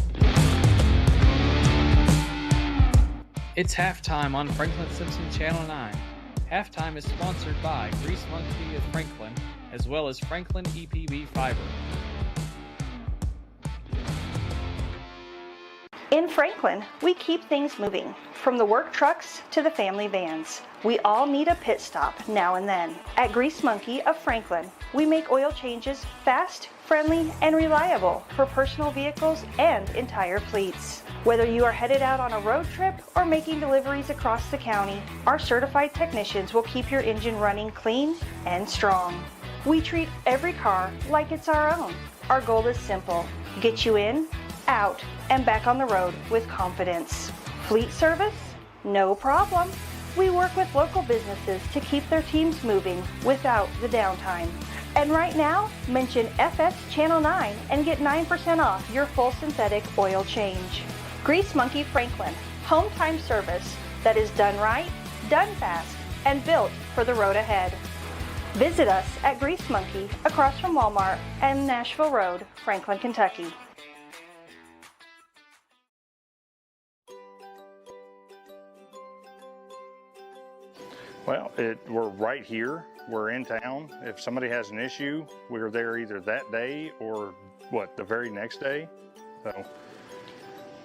It's halftime on Franklin Simpson Channel 9. Halftime is sponsored by Grease Monkey of Franklin, as well as Franklin EPB Fiber. In Franklin, we keep things moving, from the work trucks to the family vans. We all need a pit stop now and then. At Grease Monkey of Franklin, we make oil changes fast, friendly, and reliable for personal vehicles and entire fleets. Whether you are headed out on a road trip or making deliveries across the county, our certified technicians will keep your engine running clean and strong. We treat every car like it's our own. Our goal is simple: get you in, out, and back on the road with confidence. Fleet service? No problem. We work with local businesses to keep their teams moving without the downtime. And right now, mention FS Channel 9 and get 9% off your full synthetic oil change. Grease Monkey Franklin, home time service that is done right, done fast, and built for the road ahead. Visit us at Grease Monkey across from Walmart and Nashville Road, Franklin, Kentucky. Well, we're right here. we're in town. If somebody has an issue, we're there either that day or the very next day. So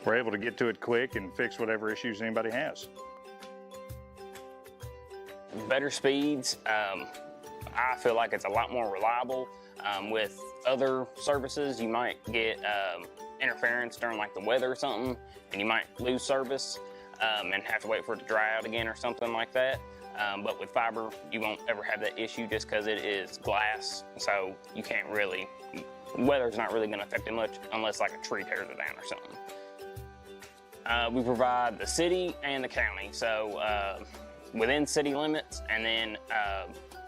we're able to get to it quick and fix whatever issues anybody has. Better speeds. I feel like it's a lot more reliable. With other services, you might get interference during like the weather or something, and you might lose service and have to wait for it to dry out again or something like that. But with fiber, you won't ever have that issue just because it is glass, so you can't really, weather's not really going to affect it much unless like a tree tears it down or something. We provide the city and the county, so within city limits, and then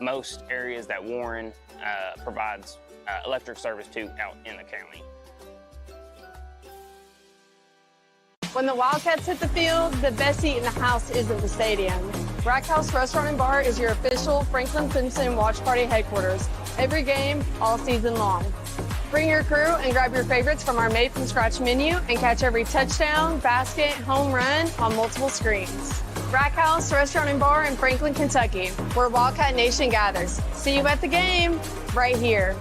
most areas that Warren provides electric service to out in the county. When the Wildcats hit the field, the best seat in the house isn't the stadium. Rack House Restaurant and Bar is your official Franklin Simpson Watch Party headquarters. Every game, all season long. Bring your crew and grab your favorites from our made-from-scratch menu and catch every touchdown, basket, home run on multiple screens. Rack House Restaurant and Bar in Franklin, Kentucky, where Wildcat Nation gathers. See you at the game, right here.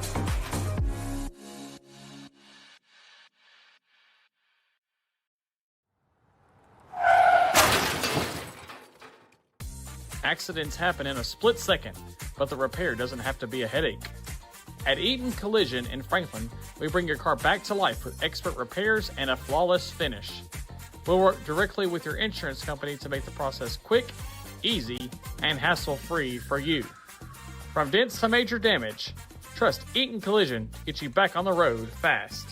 Accidents happen in a split second, but the repair doesn't have to be a headache. At Eaton Collision in Franklin, we bring your car back to life with expert repairs and a flawless finish. We'll work directly with your insurance company to make the process quick, easy, and hassle-free for you. From dents to major damage, trust Eaton Collision to get you back on the road fast.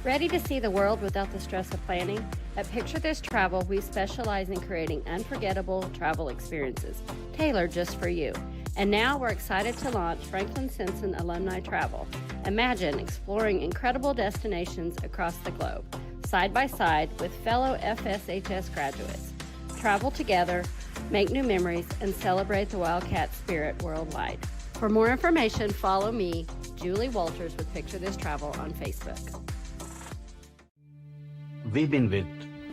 Ready to see the world without the stress of planning? At Picture This Travel, we specialize in creating unforgettable travel experiences, tailored just for you. And now we're excited to launch Franklin Simpson Alumni Travel. Imagine exploring incredible destinations across the globe, side by side with fellow FSHS graduates. Travel together, make new memories, and celebrate the Wildcat spirit worldwide. For more information, follow me, Julie Walters with Picture This Travel on Facebook. We've been with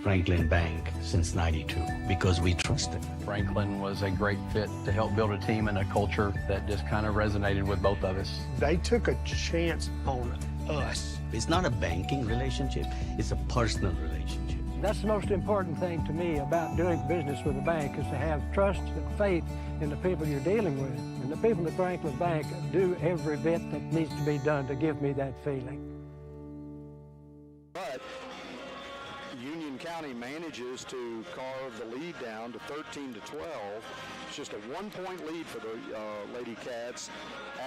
Franklin Bank since '92 because we trust it. Franklin was a great fit to help build a team and a culture that just kind of resonated with both of us. They took a chance on us. It's not a banking relationship, it's a personal relationship. That's the most important thing to me about doing business with a bank is to have trust and faith in the people you're dealing with. And the people at Franklin Bank do every bit that needs to be done to give me that feeling. But Union County manages to carve the lead down to 13-12. It's just a 1-point lead for the Lady Cats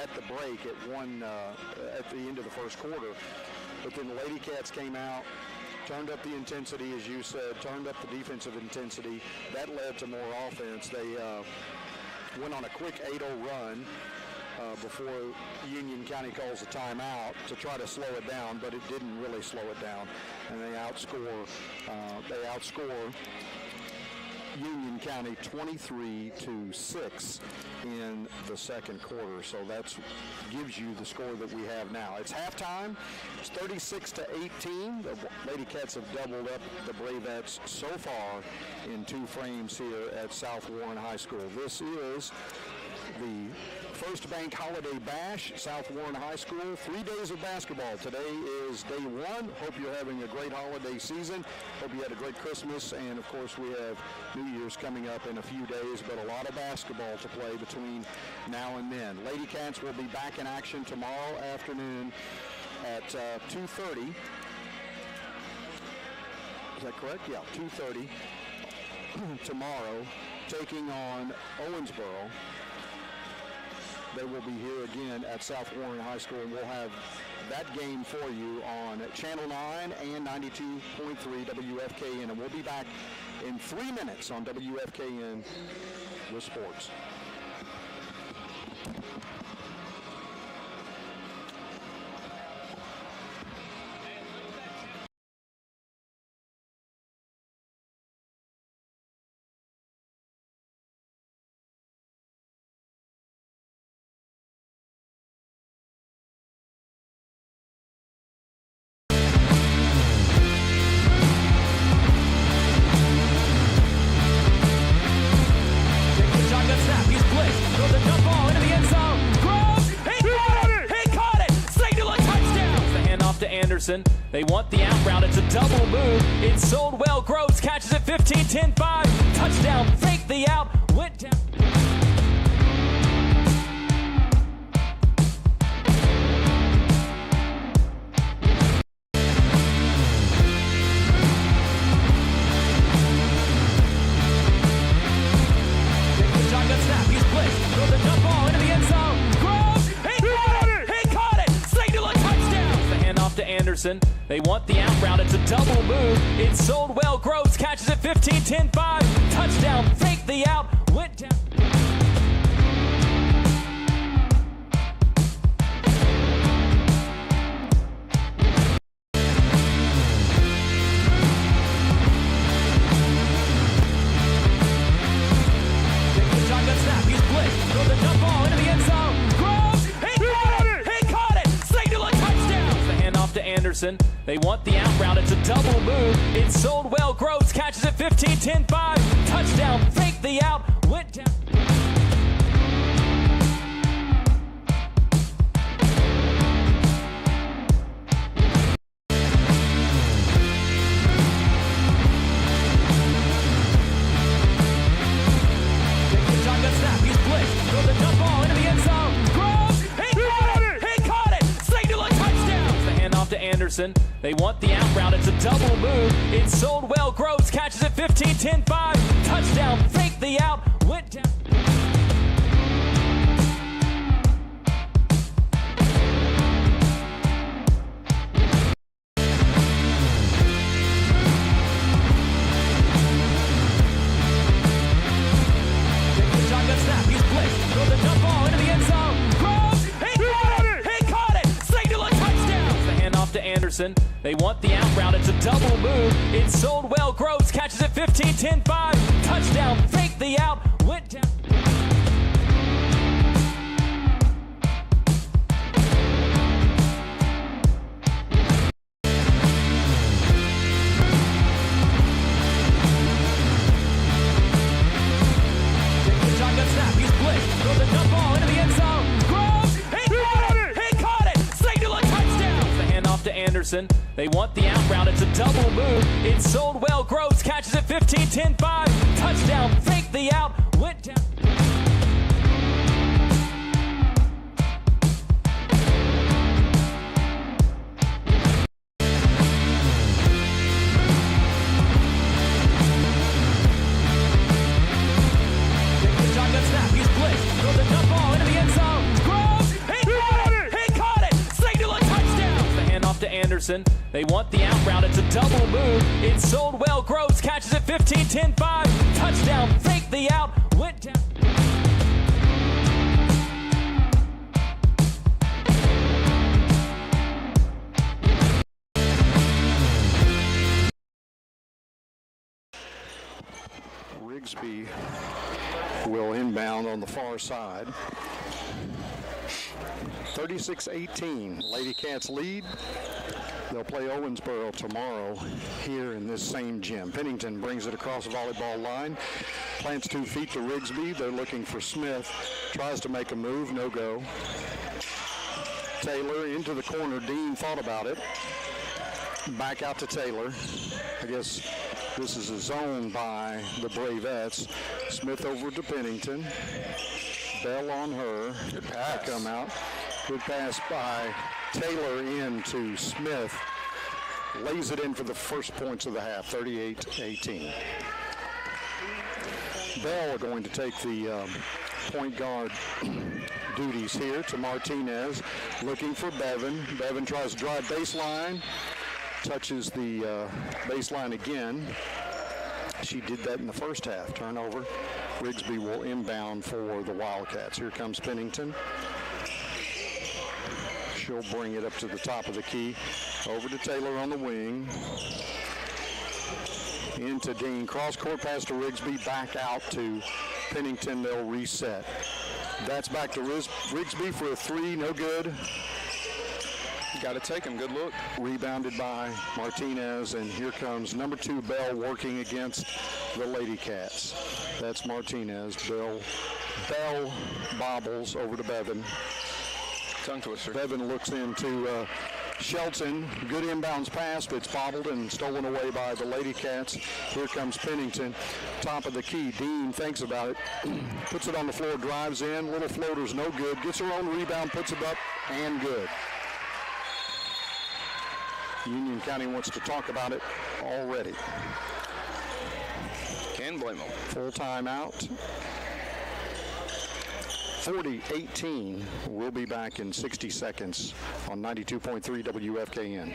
at the break at the end of the first quarter. But then the Lady Cats came out, turned up the intensity, as you said, turned up the defensive intensity. That led to more offense. They went on a quick 8-0 run before Union County calls a timeout to try to slow it down, but it didn't really slow it down. And they outscore Union County 23-6 in the second quarter. So that gives you the score that we have now. It's halftime. It's 36-18. The Lady Cats have doubled up the Bravettes so far in 2 frames here at South Warren High School. This is the First Bank Holiday Bash, South Warren High School. 3 days of basketball. Today is day 1. Hope you're having a great holiday season. Hope you had a great Christmas. And, of course, we have New Year's coming up in a few days, but a lot of basketball to play between now and then. Lady Cats will be back in action tomorrow afternoon at 2:30. Is that correct? Yeah, 2:30 tomorrow, taking on Owensboro. They will be here again at South Warren High School, and we'll have that game for you on Channel 9 and 92.3 WFKN. And we'll be back in 3 minutes on WFKN with sports. Anderson. They want the out route. It's a double move. It's sold well. Groves catches it 15-10-5. Touchdown. Fake the out. Went down. Anderson. They want the out route. It's a double move. It's sold well. Groves catches it 15-10-5. Touchdown. Fake the out. Went down. Shotgun snap. He's blitzed. Throws a jump ball into the end zone. Groves. He caught it. Signal a touchdown. The handoff to Anderson. They want the out route. It's a double move. It's sold well. Groves catches it 15-10-5. Touchdown. Fake the out. Went down. Shotgun snap. He's blitzed. Throws a jump ball into the end zone. Groves. He caught it. Signal a touchdown. The handoff to Anderson. They want the out route. It's a double move. It's sold well. Groves catches it 15-10-5. Touchdown. Fake the out. Went down. Shotgun snap. He's blitzed. Throws a jump ball into the end zone. Groves. He caught it. Signal a touchdown. The handoff to Anderson. They want the out route. It's a double move. It's sold well. Groves catches it 15-10-5. Touchdown. Fake the out. Went down. Shotgun snap. He's blitzed. Throws a jump ball into the end zone. Groves. He caught it. Signal a touchdown. The handoff to Anderson. They want the out route. It's a double move. It's sold well. Groves catches it 15-10-5. Touchdown. Fake the out. Went down. Shotgun snap. He's blitzed. Throws a jump ball into the end zone. Groves. He caught it. Signal a touchdown. The handoff to Anderson. They want the out route. It's a double move. It's sold well. Groves catches it 15-10-5. Touchdown. Fake the out. Went down. Rigsby will inbound on the far side. 36-18, Lady Cats lead. They'll play Owensboro tomorrow here in this same gym. Pennington brings it across the volleyball line, plants 2 feet to Rigsby. They're looking for Smith, tries to make a move, no go. Taylor into the corner. Dean thought about it. Back out to Taylor. I guess this is a zone by the Bravettes. Smith over to Pennington. Bell on her. Good pass. Come out. Good pass by Taylor into Smith. Lays it in for the first points of the half, 38-18. Bell going to take the point guard duties here to Martinez. Looking for Bevan. Bevan tries to drive baseline. Touches the baseline again. She did that in the first half. Turnover. Rigsby will inbound for the Wildcats. Here comes Pennington. She'll bring it up to the top of the key. Over to Taylor on the wing. Into Dean. Cross-court pass to Rigsby. Back out to Pennington. They'll reset. That's back to Rigsby for a 3. No good. Got to take him. Good look. Rebounded by Martinez, and here comes number 2 Bell working against the Lady Cats. That's Martinez. Bell bobbles over to Bevan. Tongue twister. Bevan looks into Shelton, good inbounds pass, but it's bobbled and stolen away by the Lady Cats. Here comes Pennington, top of the key. Dean thinks about it, puts it on the floor, drives in, little floater's no good, gets her own rebound, puts it up, and good. Union County wants to talk about it already. Can't blame them. Full timeout. 40-18. We'll be back in 60 seconds on 92.3 WFKN.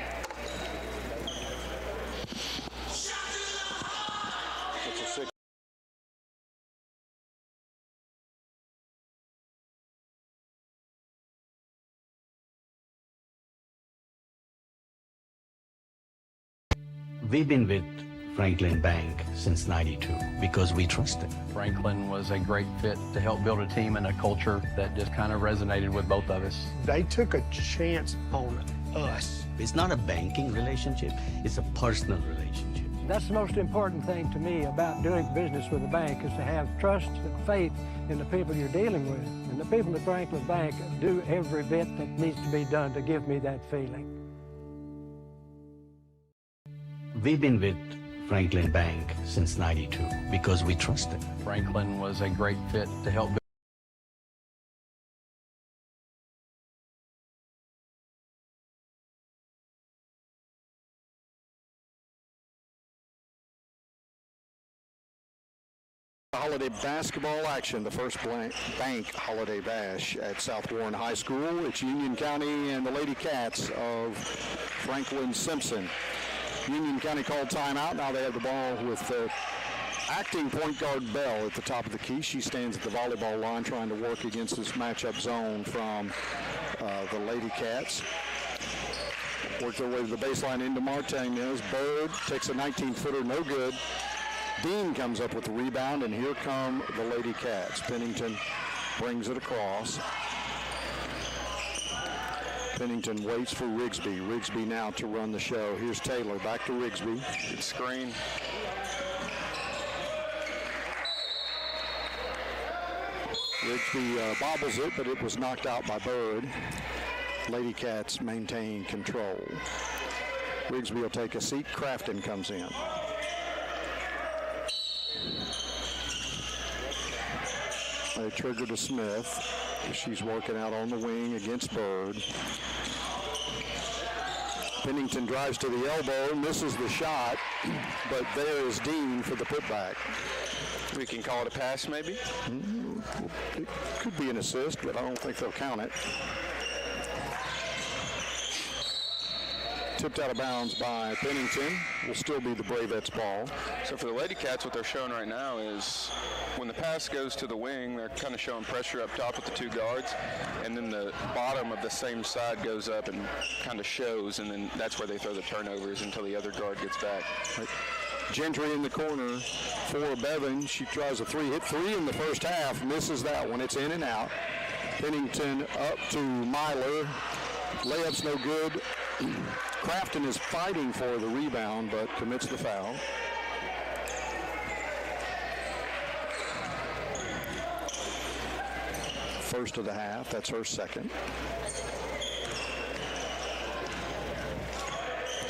We've been with Franklin Bank since '92 because we trust it. Franklin was a great fit to help build a team and a culture that just kind of resonated with both of us. They took a chance on us. It's not a banking relationship, it's a personal relationship. That's the most important thing to me about doing business with a bank is to have trust and faith in the people you're dealing with. And the people at Franklin Bank do every bit that needs to be done to give me that feeling. We've been with Franklin Bank since '92 because we trust it. Franklin was a great fit to help build. Holiday basketball action, the first bank holiday bash at South Warren High School. It's Union County and the Lady Cats of Franklin Simpson. Union County called timeout. Now they have the ball with acting point guard Bell at the top of the key. She stands at the volleyball line trying to work against this matchup zone from the Lady Cats. Work their way to the baseline into Martinez. Bird takes a 19-footer, no good. Dean comes up with the rebound, and here come the Lady Cats. Pennington brings it across. Pennington waits for Rigsby. Rigsby now to run the show. Here's Taylor, back to Rigsby. Good screen. Rigsby bobbles it, but it was knocked out by Bird. Lady Cats maintain control. Rigsby will take a seat. Crafton comes in. They trigger to Smith. She's working out on the wing against Bird. Pennington drives to the elbow, misses the shot, but there is Dean for the putback. We can call it a pass, maybe? It could be an assist, but I don't think they'll count it. Tipped out of bounds by Pennington. Will still be the Bravettes' ball. So for the Lady Cats, what they're showing right now is when the pass goes to the wing, they're kind of showing pressure up top with the two guards, and then the bottom of the same side goes up and kind of shows, and then that's where they throw the turnovers until the other guard gets back. Right. Gentry in the corner for Bevan. She tries a three, hit three in the first half, misses that one. It's in and out. Pennington up to Myler. Layup's no good. Crafton is fighting for the rebound, but commits the foul. First of the half, that's her second.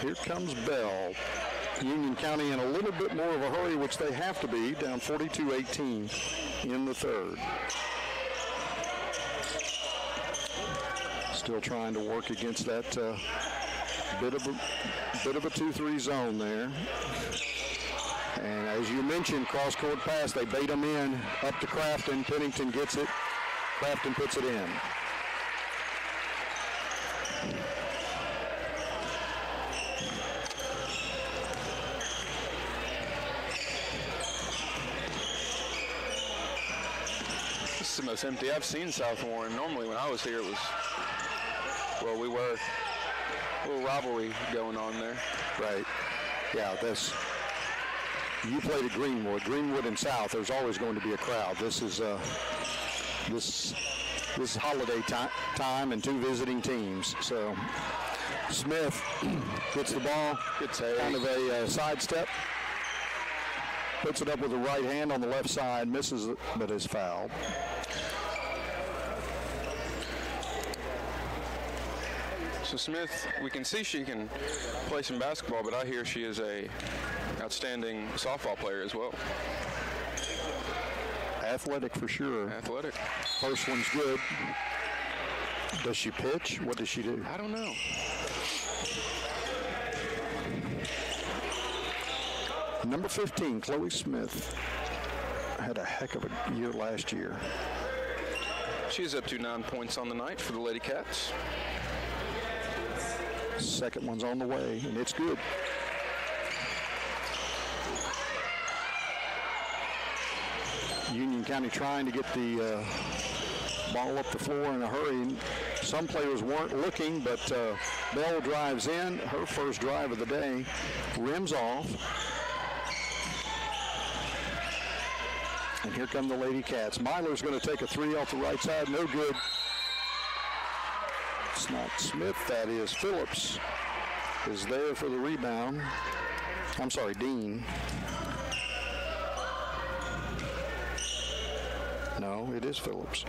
Here comes Bell. Union County in a little bit more of a hurry, which they have to be, down 42-18 in the third. Still trying to work against that bit of a 2-3 zone there. And as you mentioned, cross-court pass, they bait them in up to Crafton. Pennington gets it. Crafton puts it in. This is the most empty I've seen South Warren. Normally when I was here, it was, well, we were a little rivalry going on there. Right. Yeah, you played at Greenwood and South, there's always going to be a crowd. This is holiday time and two visiting teams. So Smith gets the ball, gets kind of a sidestep, puts it up with the right hand on the left side, misses it, but is fouled. So Smith, we can see she can play some basketball, but I hear she is a outstanding softball player as well. Athletic for sure. Athletic. First one's good. Does she pitch? What does she do? I don't know. Number 15, Chloe Smith, had a heck of a year last year. She's up to 9 points on the night for the Lady Cats. Second one's on the way, and it's good. Union County trying to get the ball up the floor in a hurry. Some players weren't looking, but Bell drives in. Her first drive of the day, rims off. And here come the Lady Cats. Myler's going to take a three off the right side. No good. It's not Smith, that is. Phillips is there for the rebound. I'm sorry, Dean. No, it is Phillips.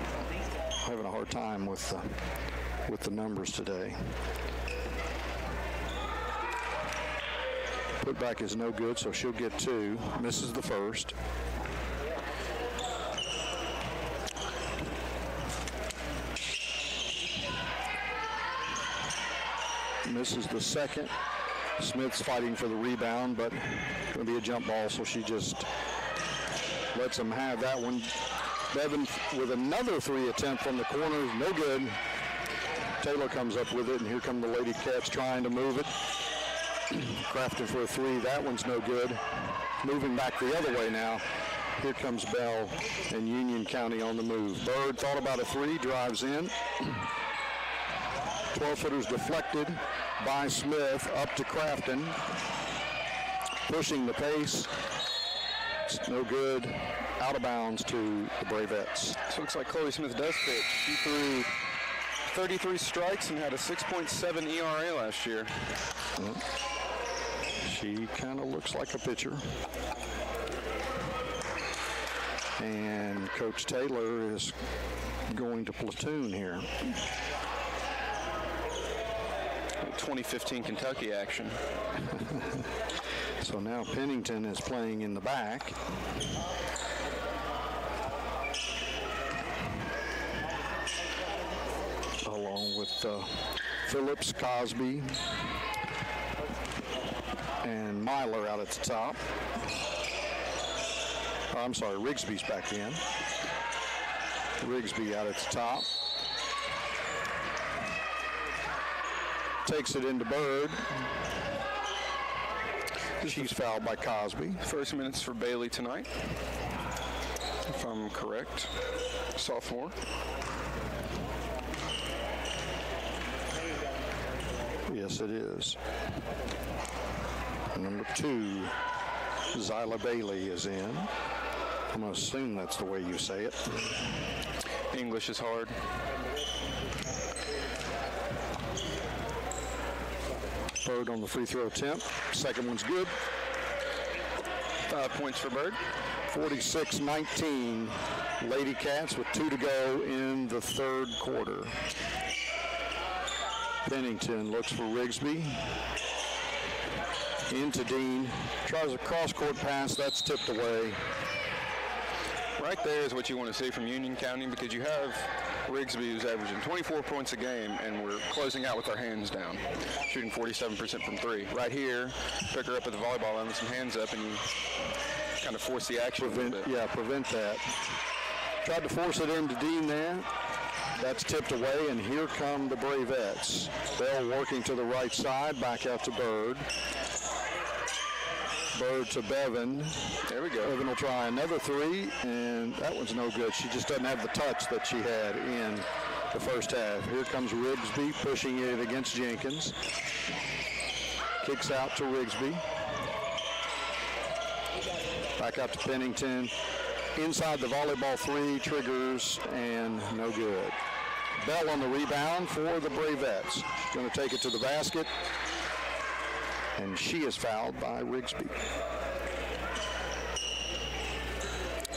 Having a hard time with the numbers today. Putback is no good, so she'll get two. Misses the first. Misses the second. Smith's fighting for the rebound, but going to be a jump ball, so she just lets them have that one. Bevan with another three attempt from the corner, no good. Taylor comes up with it, and here come the Lady Cats trying to move it. Crafton for a three, that one's no good. Moving back the other way now. Here comes Bell and Union County on the move. Bird thought about a three, drives in. 12-footers deflected by Smith up to Crafton. Pushing the pace. It's no good. Out of bounds to the Bravettes. So it looks like Chloe Smith does pitch. She threw 33 strikes and had a 6.7 ERA last year. Well, she kind of looks like a pitcher. And Coach Taylor is going to platoon here. 2015 Kentucky action. So now Pennington is playing in the back. Along with Phillips, Cosby, and Myler out at the top. Oh, I'm sorry, Rigsby's back in. Rigsby out at the top. Takes it into Bird. She's fouled by Cosby. First minutes for Bailey tonight, if I'm correct. Sophomore. Yes, it is. Number 2, Zyla Bailey is in. I'm going to assume that's the way you say it. English is hard. Bird on the free throw attempt. Second one's good. 5 points for Bird. 46-19. Lady Cats with 2 to go in the third quarter. Pennington looks for Rigsby. Into Dean. Tries a cross-court pass. That's tipped away. Right there is what you want to see from Union County, because you have Rigsby, who's averaging 24 points a game, and we're closing out with our hands down, shooting 47% from three. Right here, pick her up at the volleyball line with some hands up, and you kind of force the action a little bit. Yeah, prevent that. Tried to force it into Dean there. That's tipped away, and here come the Bravettes. Bell working to the right side, back out to Bird. Bird to Bevan. There we go. Bevan will try another three, and that one's no good. She just doesn't have the touch that she had in the first half. Here comes Rigsby pushing it against Jenkins. Kicks out to Rigsby. Back out to Pennington. Inside the volleyball three, triggers, and no good. Bell on the rebound for the Bravettes. Going to take it to the basket. And she is fouled by Rigsby.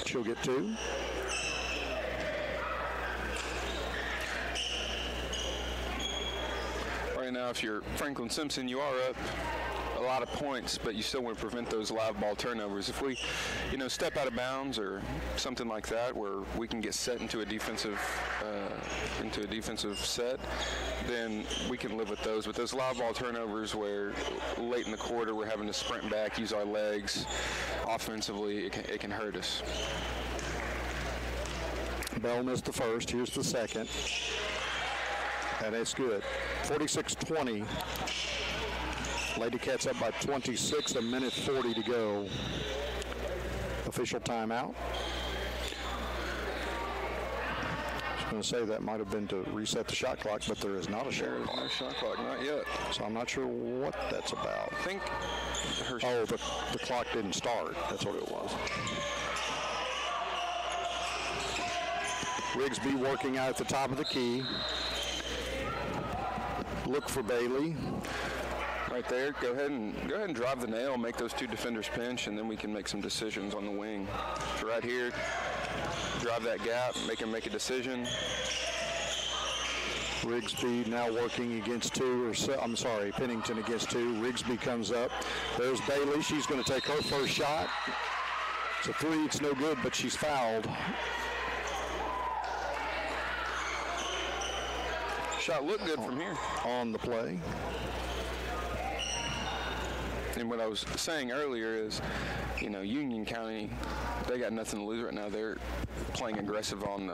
She'll get 2. Our play now, if you're Franklin Simpson, you are up a lot of points, but you still want to prevent those live ball turnovers. If we, step out of bounds or something like that, where we can get set into a defensive set, then we can live with those. But those live ball turnovers, where late in the quarter we're having to sprint back, use our legs, offensively, it can hurt us. Bell missed the first. Here's the second, and it's good. 46-20. Lady Cats up by 26, a minute 40 to go. Official timeout. I was going to say that might have been to reset the shot clock, but there is not a shot clock. There is no shot clock, not yet. So I'm not sure what that's about. I think the clock didn't start. That's what it was. Rigsby working out at the top of the key. Look for Bailey. Right there, go ahead and drive the nail, make those two defenders pinch, and then we can make some decisions on the wing. So right here, drive that gap, make him make a decision. Rigsby now working against two, Pennington against two. Rigsby comes up. There's Bailey. She's going to take her first shot. It's a three. It's no good, but she's fouled. Shot looked good from here. On the play. And what I was saying earlier is, Union County, they got nothing to lose right now. They're playing aggressive on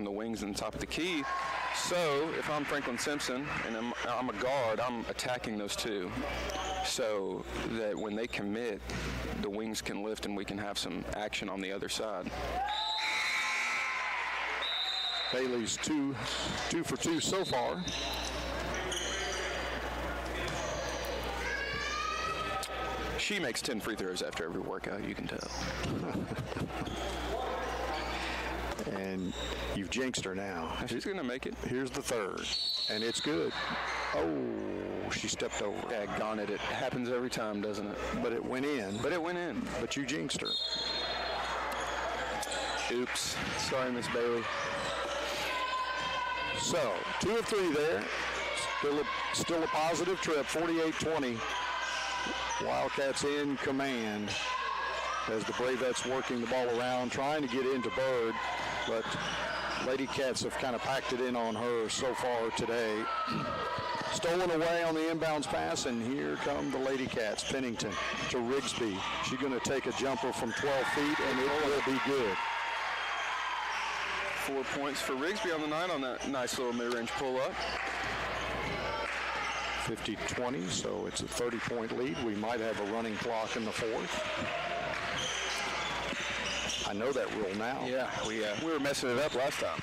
the wings and the top of the key. So if I'm Franklin Simpson and I'm a guard, I'm attacking those two, so that when they commit, the wings can lift and we can have some action on the other side. Bailey's two for two so far. She makes 10 free throws after every workout, you can tell. And you've jinxed her now. She's going to make it. Here's the third, and it's good. Oh, she stepped over. Daggone it. It happens every time, doesn't it? But it went in. But you jinxed her. Oops. Sorry, Miss Bailey. So, 2 of 3 there. Still a positive trip, 48-20. Wildcats in command as the Bravettes working the ball around, trying to get into Bird, but Lady Cats have kind of packed it in on her so far today. Stolen away on the inbounds pass, and here come the Lady Cats. Pennington to Rigsby. She's going to take a jumper from 12 feet, and it will be good. 4 points for Rigsby on the night on that nice little mid-range pull-up. 50-20, so it's a 30-point lead. We might have a running clock in the fourth. I know that rule now. Yeah, we were messing it up last time.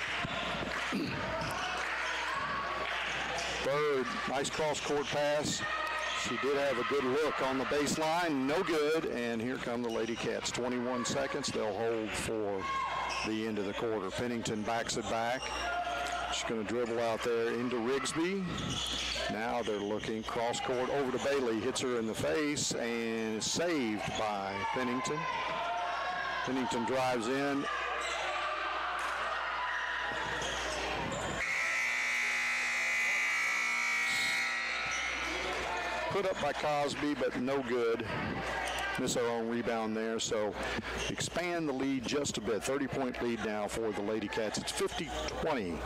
Bird, nice cross-court pass. She did have a good look on the baseline. No good, and here come the Lady Cats. 21 seconds. They'll hold for the end of the quarter. Pennington backs it back. She's going to dribble out there into Rigsby. Now they're looking cross-court over to Bailey. Hits her in the face and is saved by Pennington. Pennington drives in. Put up by Cosby, but no good. Miss our own rebound there, so expand the lead just a bit. 30-point lead now for the Lady Cats. It's 50-20,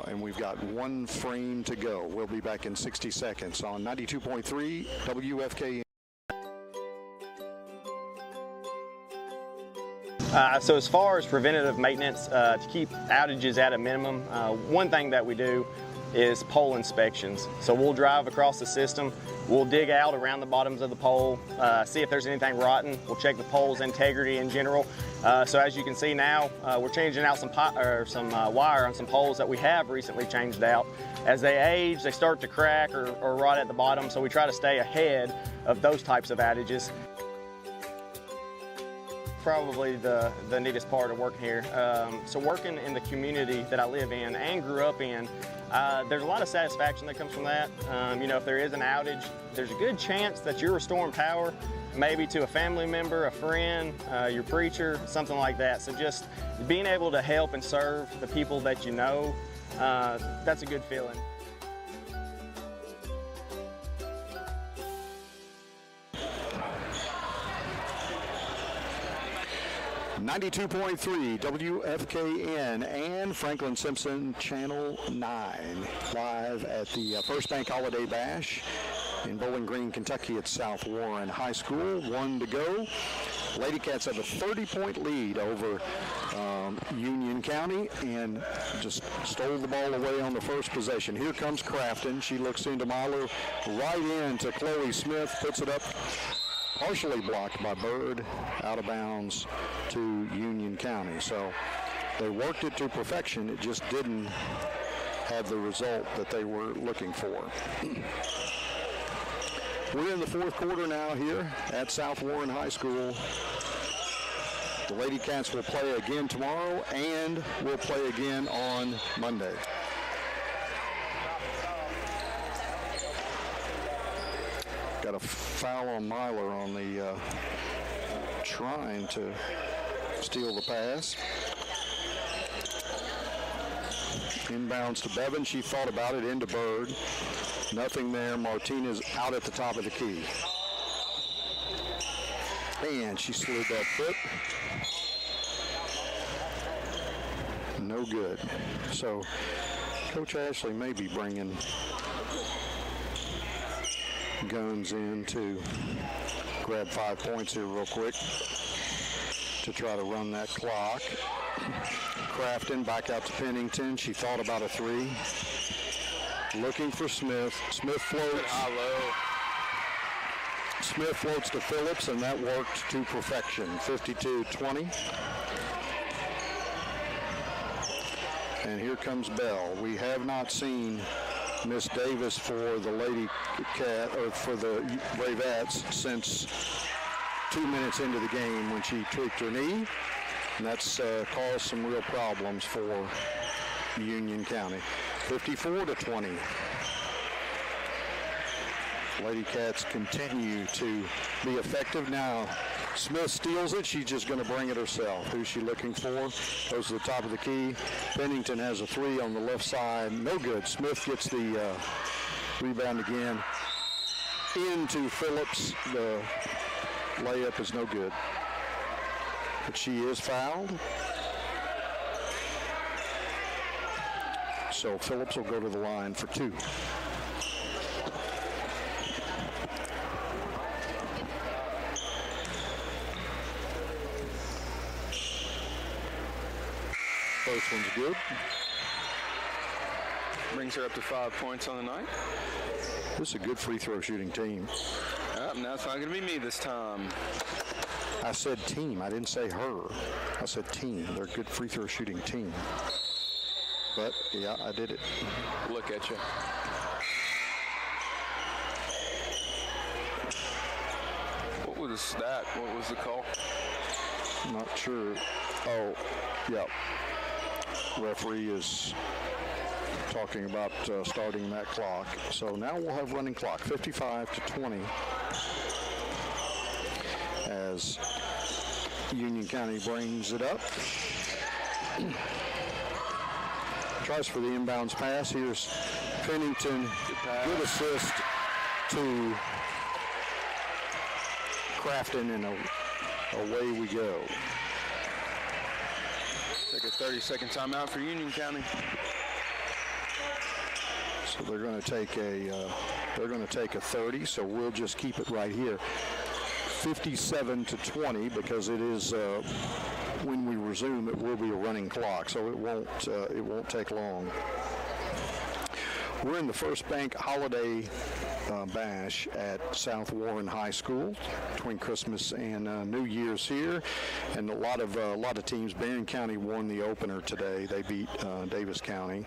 and we've got 1 frame to go. We'll be back in 60 seconds on 92.3 WFKN. So as far as preventative maintenance, to keep outages at a minimum, one thing that we do is pole inspections. So we'll drive across the system, we'll dig out around the bottoms of the pole, see if there's anything rotten, we'll check the pole's integrity in general. So as you can see now, we're changing out some wire on some poles that we have recently changed out. As they age, they start to crack or rot at the bottom, so we try to stay ahead of those types of outages. Probably the neatest part of working here. So working in the community that I live in and grew up in, there's a lot of satisfaction that comes from that. If there is an outage, there's a good chance that you're restoring power, maybe to a family member, a friend, your preacher, something like that. So just being able to help and serve the people that you know, that's a good feeling. 92.3 WFKN and Franklin Simpson Channel 9, live at the First Bank Holiday Bash in Bowling Green, Kentucky at South Warren High School. 1 to go. Lady Cats have a 30-point lead over Union County and just stole the ball away on the first possession. Here comes Crafton. She looks into Mahler, right into Chloe Smith, puts it up, partially blocked by Bird, out of bounds to Union County. So they worked it to perfection. It just didn't have the result that they were looking for. We're in the fourth quarter now here at South Warren High School. The Lady Cats will play again tomorrow and will play again on Monday. Got a foul on Myler on the trying to steal the pass. Inbounds to Bevan. She thought about it, into Bird. Nothing there. Martinez out at the top of the key. And she slid that foot. No good. So Coach Ashley may be bringing Guns in to grab 5 points here real quick to try to run that clock. Crafton back out to Pennington. She thought about a three. Looking for Smith. Smith floats. Smith floats to Phillips, and that worked to perfection. 52-20. And here comes Bell. We have not seen Miss Davis for the Lady Cat, or for the Bravettes, since 2 minutes into the game when she tweaked her knee. And that's caused some real problems for Union County. 54-20. Lady Cats continue to be effective. Now Smith steals it. She's just going to bring it herself. Who's she looking for? Goes to the top of the key. Pennington has a three on the left side. No good. Smith gets the rebound again into Phillips. The layup is no good. But she is fouled. So Phillips will go to the line for two. First one's good. Brings her up to 5 points on the night. This is a good free throw shooting team. Now it's not going to be me this time. I said team. I didn't say her. I said team. They're a good free throw shooting team. But, yeah, I did it. Look at you. What was that? What was the call? Not sure. Oh, yeah. Referee is talking about starting that clock. So now we'll have running clock, 55-20, as Union County brings it up. Tries for the inbounds pass. Here's Pennington. Good assist to Crafton, and away we go. Take a 30-second timeout for Union County. So they're going to take a 30. So we'll just keep it right here. 57-20, because it is when we resume, it will be a running clock, so it won't take long. We're in the First Bank Holiday Bash at South Warren High School between Christmas and New Year's here, and a lot of teams. Barron County won the opener today. They beat Davis County,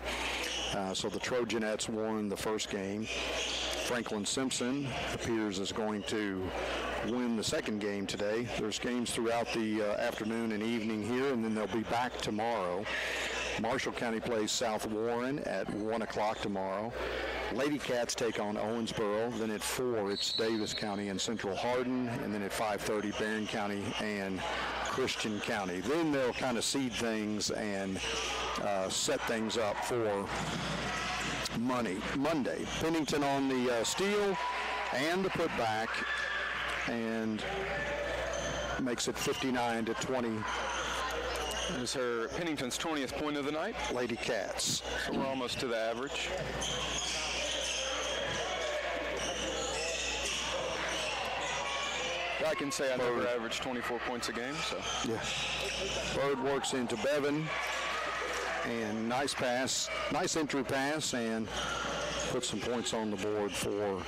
so the Trojanettes won the first game. Franklin Simpson appears as going to win the second game today. There's games throughout the afternoon and evening here, and then they'll be back tomorrow. Marshall County plays South Warren at 1 o'clock tomorrow. Lady Cats take on Owensboro. Then at 4, it's Davis County and Central Hardin. And then at 5:30, Barron County and Christian County. Then they'll kind of seed things and set things up for Monday. Pennington on the steal and the putback, and makes it 59-20 That is her Pennington's 20th point of the night. Lady Cats. So we're almost to the average. I can say I never averaged 24 points a game, so. Yeah. Bird works into Bevan, and nice pass, nice entry pass, and put some points on the board for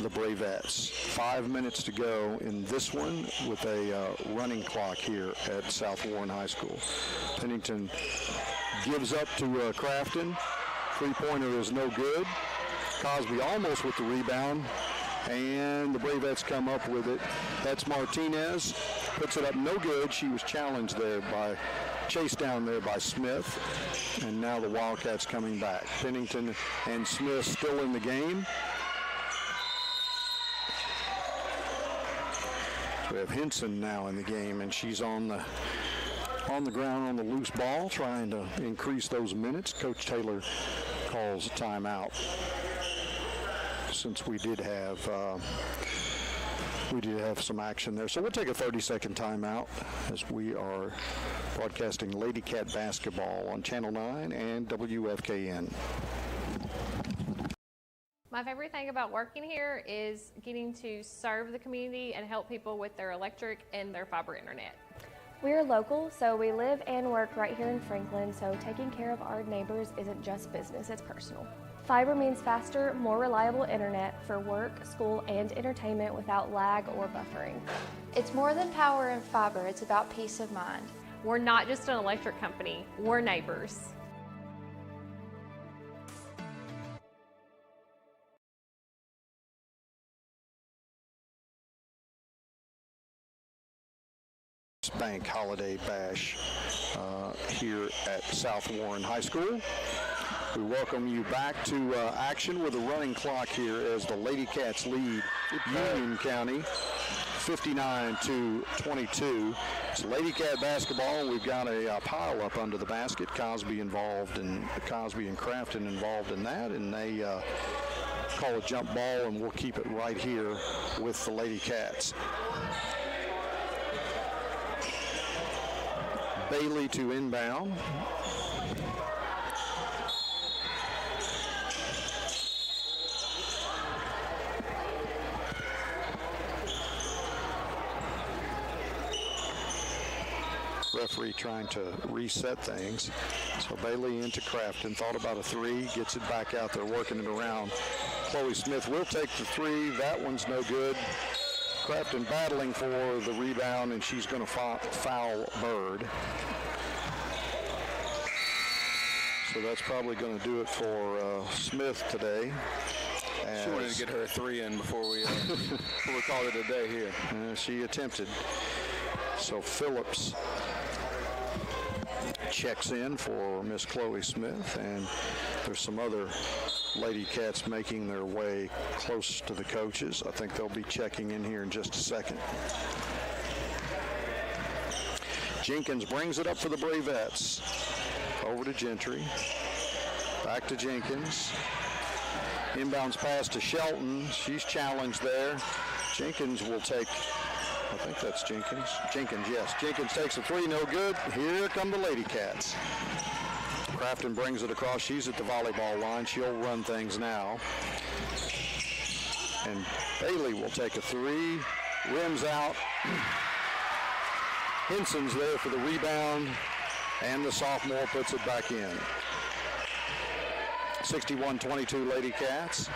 the Bravettes. 5 minutes to go in this one with a running clock here at South Warren High School. Pennington gives up to Crafton. Three-pointer is no good. Cosby almost with the rebound. And the Bravettes come up with it. That's Martinez. Puts it up no good. She was challenged there chased down there by Smith. And now the Wildcats coming back. Pennington and Smith still in the game. So we have Henson now in the game, and she's on the ground on the loose ball, trying to increase those minutes. Coach Taylor calls a timeout, since we did have some action there. So we'll take a 30-second timeout as we are broadcasting Lady Cat basketball on Channel 9 and WFKN. My favorite thing about working here is getting to serve the community and help people with their electric and their fiber internet. We're local, so we live and work right here in Franklin, so taking care of our neighbors isn't just business, it's personal. Fiber means faster, more reliable internet for work, school, and entertainment without lag or buffering. It's more than power and fiber, it's about peace of mind. We're not just an electric company, we're neighbors. Bank Holiday Bash here at South Warren High School. We welcome you back to action with a running clock here as the Lady Cats lead Union County 59-22. It's Lady Cat basketball, and we've got a pile up under the basket. Cosby and Crafton involved in that, and they call a jump ball, and we'll keep it right here with the Lady Cats. Bailey to inbound. Referee trying to reset things. So Bailey into Crafton, thought about a three, gets it back out there, working it around. Chloe Smith will take the three. That one's no good. Crafton battling for the rebound, and she's going to foul Bird. So that's probably going to do it for Smith today. She wanted to get her a three in before we called it a day here. She attempted. So Phillips checks in for Miss Chloe Smith, and there's some other Lady Cats making their way close to the coaches. I think they'll be checking in here in just a second. Jenkins brings it up for the Bravettes. Over to Gentry. Back to Jenkins. Inbounds pass to Shelton. She's challenged there. Jenkins will take, I think that's Jenkins. Jenkins, yes. Jenkins takes a three, no good. Here come the Lady Cats. Crafton brings it across. She's at the volleyball line. She'll run things now. And Bailey will take a three. Rims out. Henson's there for the rebound. And the sophomore puts it back in. 61-22 Lady Cats.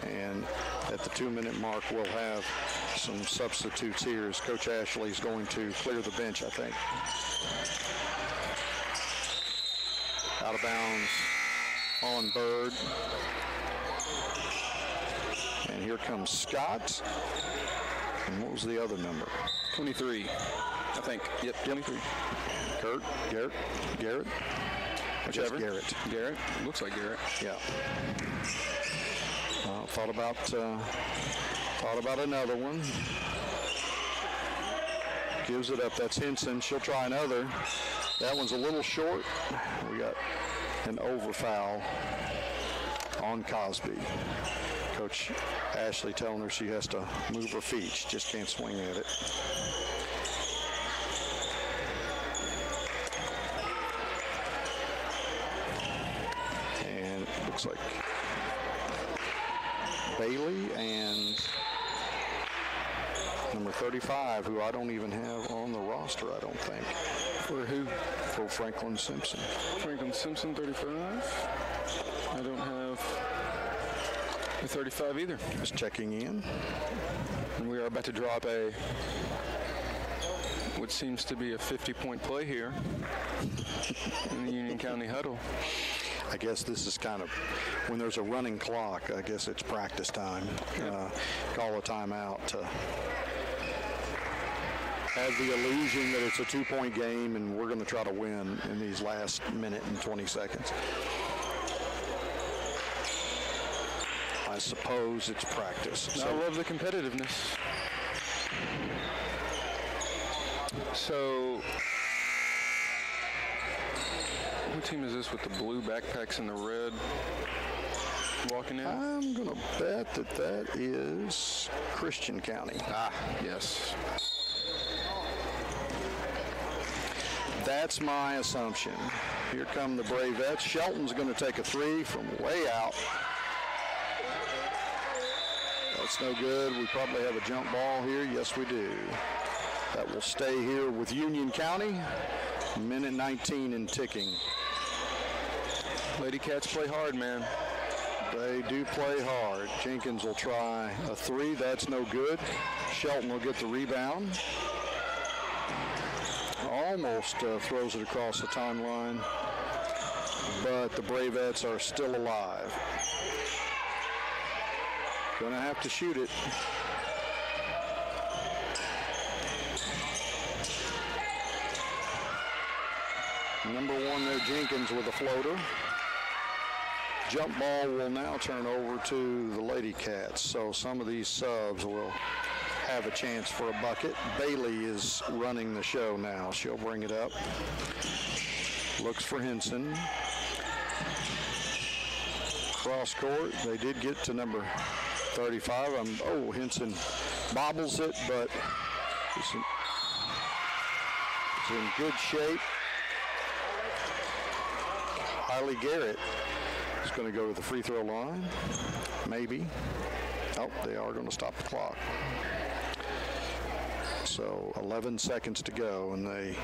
And at the 2-minute mark, we'll have some substitutes here as Coach Ashley's going to clear the bench, I think. Out of bounds on Bird. And here comes Scott. And what was the other number? 23, I think. Yep, 23. Kurt, Garrett. Whichever. Garrett. Looks like Garrett. Yeah. Thought about another one. Gives it up. That's Henson. She'll try another. That one's a little short. We got an over foul on Cosby. Coach Ashley telling her she has to move her feet. She just can't swing at it. looks like Bailey and number 35, who I don't even have on the roster, I don't think. For who? For Franklin Simpson. Franklin Simpson, 35. I don't have the 35 either. Just checking in. And we are about to drop what seems to be a 50-point play here in the Union County huddle. I guess this is kind of, when there's a running clock, I guess it's practice time. Call a timeout to have the illusion that it's a 2-point game and we're going to try to win in these last minute and 20 seconds. I suppose it's practice. I love the competitiveness. So, what team is this with the blue backpacks and the red walking in? I'm going to bet that is Christian County. Ah, yes. That's my assumption. Here come the Bravettes. Shelton's going to take a 3 from way out. That's no good. We probably have a jump ball here. Yes, we do. That will stay here with Union County. Minute 19 and ticking. Lady Cats play hard, man. They do play hard. Jenkins will try a 3. That's no good. Shelton will get the rebound. Almost throws it across the timeline. But the Bravettes are still alive. Gonna have to shoot it. Number 1 there, Jenkins with a floater. Jump ball will now turn over to the Lady Cats. So some of these subs will have a chance for a bucket. Bailey is running the show now. She'll bring it up. Looks for Henson. Cross court. They did get to number 35. Henson bobbles it, but it's in good shape. Riley Garrett is going to go to the free throw line. Maybe. Oh, they are going to stop the clock. So 11 seconds to go, and they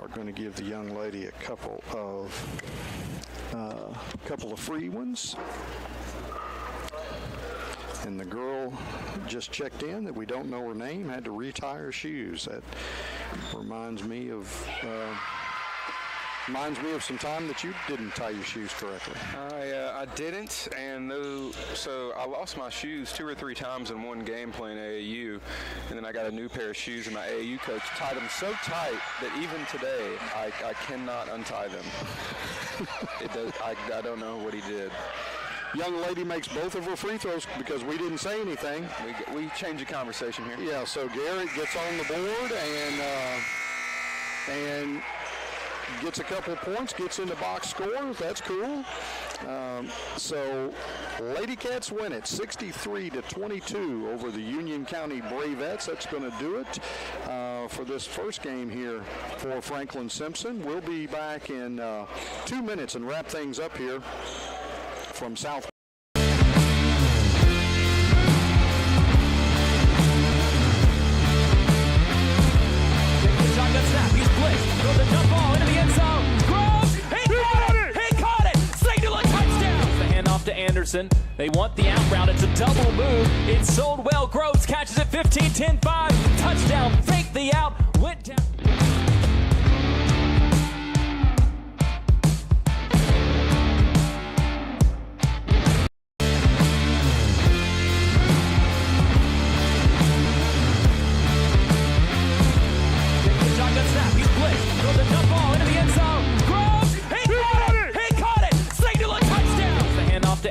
are going to give the young lady a couple of free ones. And the girl just checked in that we don't know her name, had to retie her shoes. That reminds me of some time that you didn't tie your shoes correctly. I didn't, and so I lost my shoes 2 or 3 times in one game playing AAU, and then I got a new pair of shoes, and my AAU coach tied them so tight that even today I cannot untie them. I don't know what he did. Young lady makes both of her free throws because we didn't say anything. We changed the conversation here. Yeah, so Garrett gets on the board and gets a couple of points, gets into box score. That's cool. So Lady Cats win it 63-22 over the Union County Bravettes. That's going to do it for this first game here for Franklin Simpson. We'll be back in 2 minutes and wrap things up here from South. Shotgun snap, he's blitzed, throws a jump ball into the end zone, Groves, he caught it, singular touchdown. The handoff to Anderson, they want the out route, it's a double move, it's sold well, Groves catches it 15-10-5, touchdown, fake the out, went down.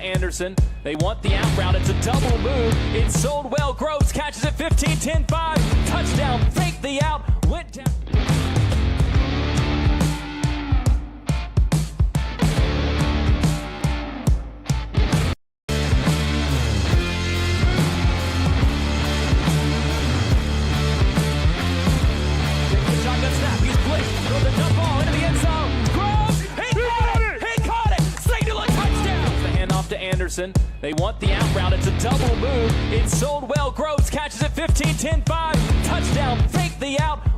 Anderson, they want the out route, it's a double move, it's sold well, Groves catches it 15-10-5, touchdown, fake the out, went down. Shotgun snap, he's blitzed, throws a jump ball into the end zone, Groves, he caught it, singular touchdown. Anderson. They want the out route. It's a double move. It's sold well. Groves catches it 15-10-5. Touchdown. Fake the out.